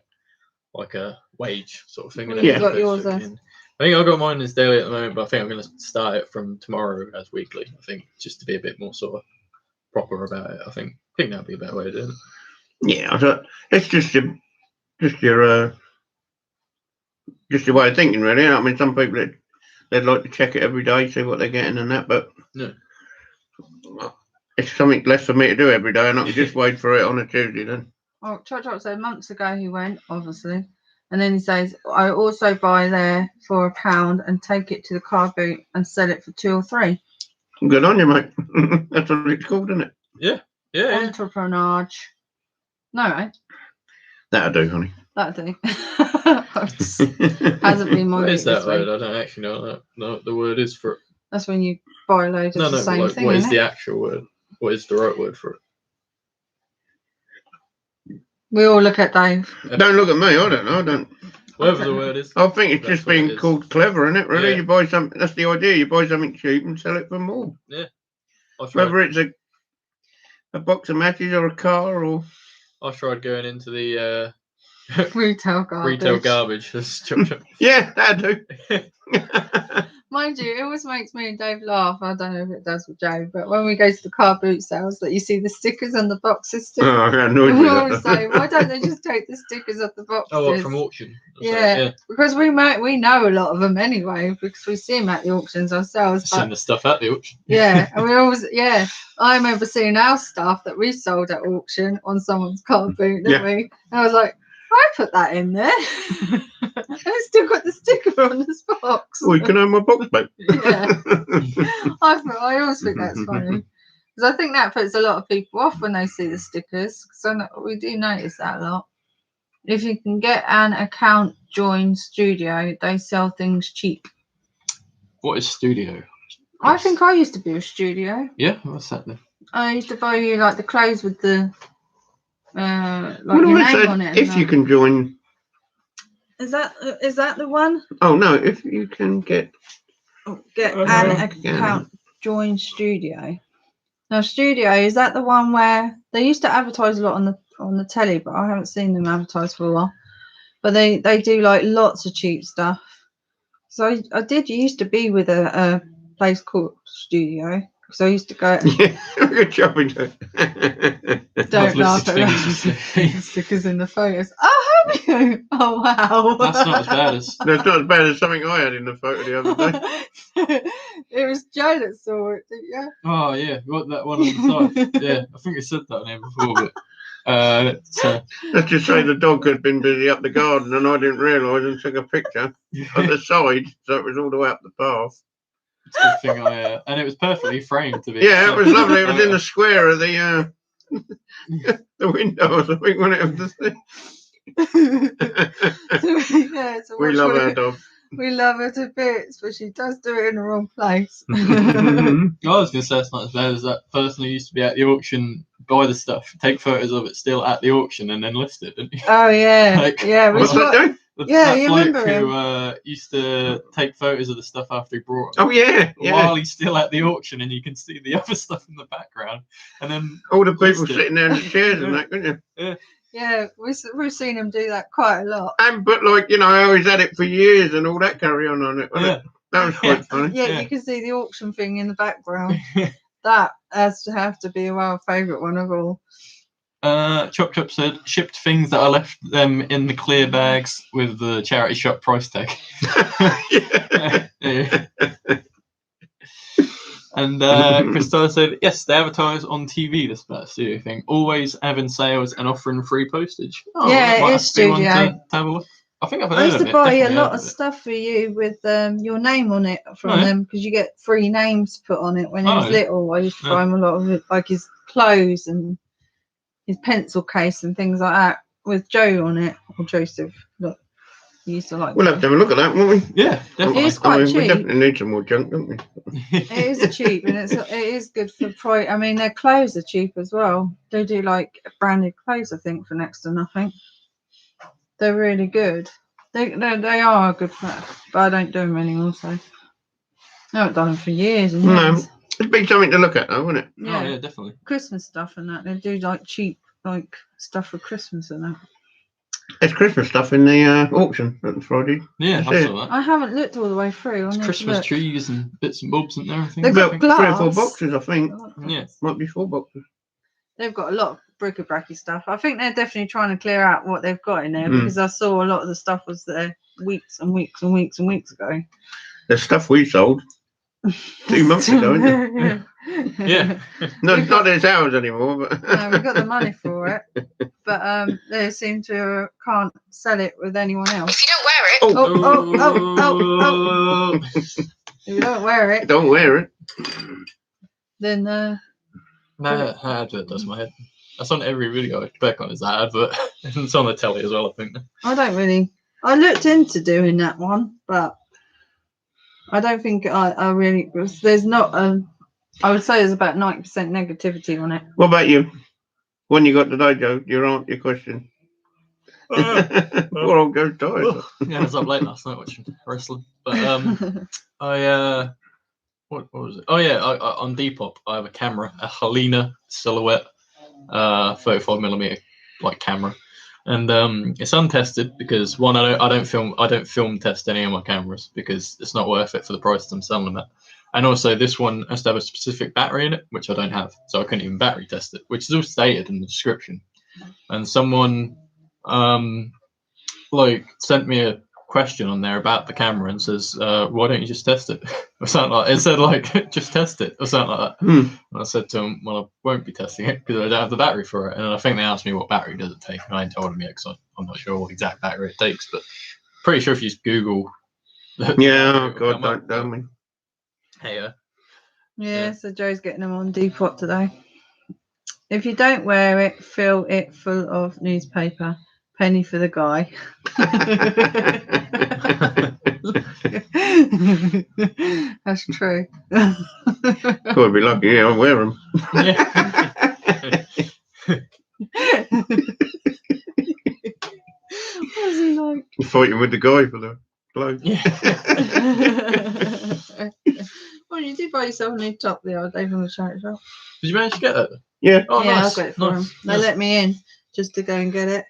Like a wage sort of thing. Well, isn't it? you got As yours opposed to as? being- I think I got mine as daily at the moment, but I think I'm going to start it from tomorrow as weekly. I think just to be a bit more sort of proper about it. I think that'd be a better way of doing it. Yeah, I thought it's just your way of thinking, really. I mean, some people they'd like to check it every day, see what they're getting and that, but No. it's something less for me to do every day, and I can just wait for it on a Tuesday then. Oh, Chop said months ago he went, obviously. And then he says, I also buy there for £1 and take it to the car boot and sell it for 2 or 3. Good on you, mate. That's what it's called, isn't it? Yeah. Entrepreneurage. No, right? That'll do, honey. That'll do. Hasn't been my What week is that this word? week. I don't actually know what the word is for it. That's when you buy loads of the same like, thing. what is Isn't the it? actual word? What is the right word for it? We all look at Dave. Don't look at me. I don't know. Whatever the word is. I think it's That's just what it being is. called clever, isn't it? Really, Yeah. you buy something. That's the idea. You buy something cheap and sell it for more. I tried, Whether it's a box of matches or a car or I tried going into the Retail garbage. retail garbage. Just chop chop. yeah, that do. Mind you, it always makes me and Dave laugh. I don't know if it does with Joe, but when we go to the car boot sales, that you see the stickers on the boxes still. Oh, I annoyed We me. always say, why don't they just take the stickers off the boxes? Oh, what, from auction? Yeah, because we know a lot of them anyway, because we see them at the auctions ourselves. Send But the stuff at the auction. yeah, and we always I remember seeing our stuff that we sold at auction on someone's car boot, didn't we? And I was like, I put that in there. I've still got the sticker on this box. Oh, you can have my box back. Yeah. I always think that's funny. Because I think that puts a lot of people off when they see the stickers. So we do notice that a lot. If you can get an account, join Studio. They sell things cheap. What is Studio? I think I used to be a Studio. Yeah, what's that then? I used to buy you like the clothes with the What your I name said, on it. if you can join. Is that the one? Oh no, if you can get An account, join Studio. Now Studio, is that the one where they used to advertise a lot on the telly, but I haven't seen them advertise for a while. But they do like lots of cheap stuff. So I did used to be with a place called Studio, because I used to go. Yeah, good shopping. Don't laugh at listed that. Stickers in the photos. Oh, have you? Oh wow. That's not as bad as. That's not as bad as something I had in the photo the other day. It was Joe that saw it, didn't you? Oh yeah, what that one on the side? Yeah, I think I said that name before, but Let's just say the dog had been busy up the garden and I didn't realise and took a picture on the side, so it was all the way up the path. it's a good thing and it was perfectly framed to be. Yeah, it was lovely. It was in the square of the the windows, I think, when it was the thing. So We love our dog. We love her to bits, but she does do it in the wrong place. I was going to say it's not as bad as that person who used to be at the auction, buy the stuff, take photos of it still at the auction, and then list it, didn't he? Oh yeah, Like, yeah. What's that doing? Yeah, that you bloke remember him? who used to take photos of the stuff after he brought them. Oh yeah, yeah. While he's still at the auction, and you can see the other stuff in the background, and then All the people list it. sitting there in the chairs and that, couldn't you? Yeah, we've seen him do that quite a lot. And but like, you know, how he's had it for years and all that carry on it. Wasn't it? That was quite funny. Yeah, you can see the auction thing in the background. That has to have to be our favourite one of all. Chop Chop said, shipped things that I left them in the clear bags with the charity shop price tag. Yeah. And Christella said, yes, they advertise on TV, this studio thing, always having sales and offering free postage. Oh, yeah, might it have is to be one Studio. to have a look. I think I've heard I used of to it, buy a definitely lot heard of it. stuff for you with your name on it from Oh, yeah? them, because you get free names put on it when he was Oh, little. I used to buy him a lot of it, like his clothes and his pencil case and things like that with Joe on it, or Joseph. Look, he used to like. We'll have to have a look at that, won't we? Yeah, definitely. It is quite cheap. We definitely need some more junk, don't we? It is cheap, and it is good for price. I mean, their clothes are cheap as well. They do like branded clothes, I think, for next to nothing. They're really good. They are good for that, but I don't do them anymore. So I haven't done them for years and years. No, it'd be something to look at, though, wouldn't it? Yeah. Oh, yeah, definitely. Christmas stuff and that. They do like cheap like stuff for Christmas and that. There's Christmas stuff in the auction on Friday. Yeah, That's I it. saw that. I haven't looked all the way through. It's Christmas trees and bits and bobs and everything. They've got About 3 or 4 glass. boxes, I think. Yeah. Might be 4 boxes. They've got a lot of bric-a-bracy stuff. I think they're definitely trying to clear out what they've got in there, because I saw a lot of the stuff was there weeks and weeks and weeks and weeks ago. The stuff we sold 2 months ago, isn't it? Yeah. No, it's not as ours anymore. But No, we got the money for it, but they seem to can't sell it with anyone else. If you don't wear it, Oh. If you don't wear it, Don't wear it. then No, that advert does my head. That's on every video I back on, is that advert. It's on the telly as well, I think. I don't really. I looked into doing that one, but I don't think I really. There's not I would say there's about 90% negativity on it. What about you? When you got today, Joe? Your question. Poor old Ghost died. Yeah, I was up late last night watching wrestling. But what was it? Oh yeah, on Depop I have a camera, a Helena Silhouette 35mm like camera, and it's untested because one, I don't film test any of my cameras because it's not worth it for the price I'm selling them at. And also this one has to have a specific battery in it, which I don't have, so I couldn't even battery test it, which is all stated in the description. And someone like sent me a question on there about the camera and says, why don't you just test it? Or something like it said like just test it or something like that. And I said to him, well, I won't be testing it because I don't have the battery for it. And I think they asked me what battery does it take, and I ain't told them yet because I'm not sure what exact battery it takes, but pretty sure if you just Google Yeah, God, don't tell me. Hey, yeah, so Joe's getting them on Depop today. If you don't wear it, fill it full of newspaper. Penny for the guy. That's true. God, be lucky. Yeah, I'll wear them. What's he like? You're fighting with the guy for the clothes. Yeah. Well, you did buy yourself a new top the other day from the charity shop. Did you manage to get that? Yeah. Oh, yeah, nice. I got it for Nice. him. They let me in just to go and get it.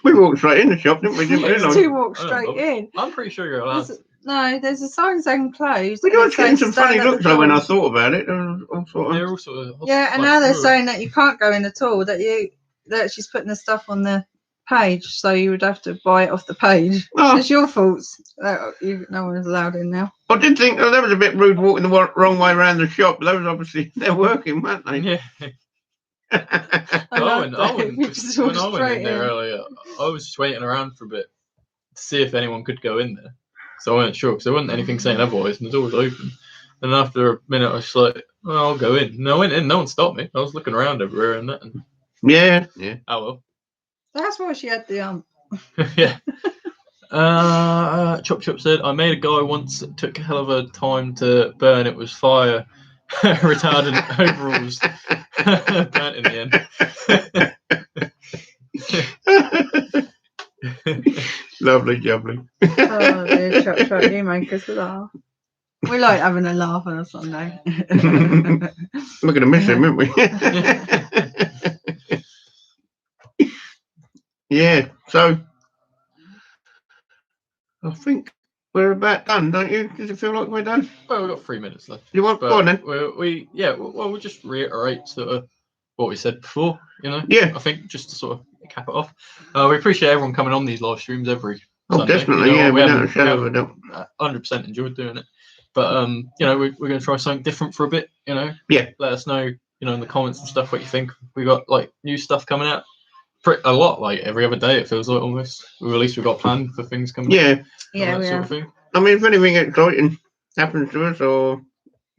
We walked straight in the shop, didn't we? Didn't realise. Two walk straight in. I'm pretty sure you're allowed. No, there's a sign saying closed. We and were it getting says some stand funny at the looks though when I doors. thought about it. All sort of, They're all sort of Yeah, and like, now they're saying that you can't go in at all. That she's putting the stuff on the page, so you would have to buy it off the page. Oh. It's your fault. No one's allowed in now. I did think that was a bit rude walking the wrong way around the shop. But those obviously they're working, weren't they? Yeah. When I went in there earlier, I was just waiting around for a bit to see if anyone could go in there. So I wasn't sure because there wasn't anything saying otherwise, and the door was open. And after a minute, I was like, "Well, I'll go in." And I went in. No one stopped me. I was looking around everywhere and that. And... Yeah. Oh well. That's why she had the Yeah. Chop Chop said, I made a guy once that took a hell of a time to burn. It was fire retardant overalls. Burnt in the end. Lovely, jubbly. Oh dear, Chop, you make us laugh. We like having a laugh on a Sunday. We're going to miss him, aren't we? Yeah, so I think we're about done, don't you? Does it feel like we're done? Well, we've got 3 minutes left. You want go on then? We'll just reiterate sort of what we said before, Yeah. I think just to sort of cap it off. We appreciate everyone coming on these live streams every Sunday. Definitely, yeah. We don't show a doubt. 100% enjoyed doing it. But we're going to try something different for a bit, Yeah. Let us know, in the comments and stuff what you think. We got like new stuff coming out. A lot, like every other day it feels like almost. At least we've got planned for things coming. Yeah. Yeah, we sort have. of thing. I mean, if anything exciting happens to us or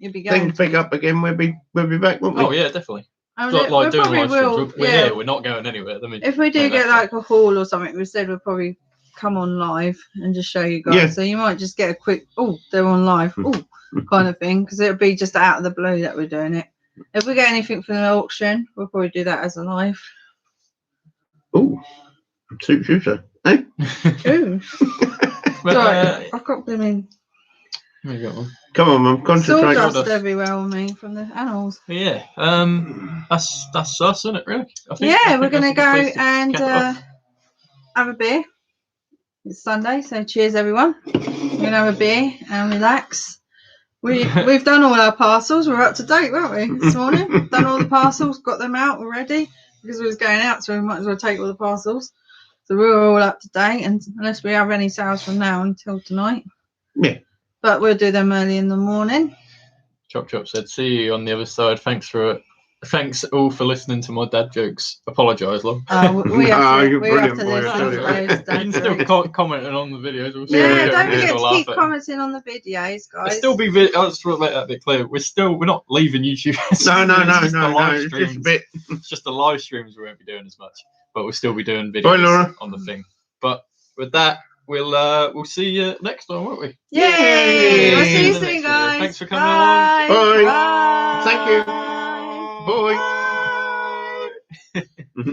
things pick up again, we'll be back, won't we? Oh yeah, definitely. We doing probably live will. streams. We're here. We're not going anywhere. If we do get like a haul or something, we said we'll probably come on live and just show you guys. Yeah. So you might just get a quick, they're on live, kind of thing, because it'll be just out of the blue that we're doing it. If we get anything from the auction, we'll probably do that as a live. Oh, suit shooter, eh? Ooh. But, Sorry, I've got them in. There you go. Come on, Mum, concentrate. Sawdust everywhere on me from the animals. Yeah, that's us, isn't it? Really? I think We're gonna go and cap have a beer. It's Sunday, so cheers everyone. We're gonna have a beer and relax. We've done all our parcels. We're up to date, weren't we? This morning, done all the parcels, got them out already because we was going out, so we might as well take all the parcels. So we're all up to date, and unless we have any sales from now until tonight. Yeah. But we'll do them early in the morning. Chop Chop said, "See you on the other side. Thanks all for listening to my dad jokes. Apologise, love." We have to brilliant, listen boy, to those You can dad still jokes. commenting on the videos. Also. Yeah, Yeah, don't forget Still to laugh keep at commenting on the videos, guys. There'll still be I just want to make that a bit clear. We're not leaving YouTube. No. It's It's just a bit. It's just the live streams we won't be doing as much, but we'll still be doing videos on the thing. But with that, we'll see you next time, won't we? Yay! We'll see you Next soon, video. guys. Thanks for coming along. Bye. Bye. Thank you. Bye. Bye.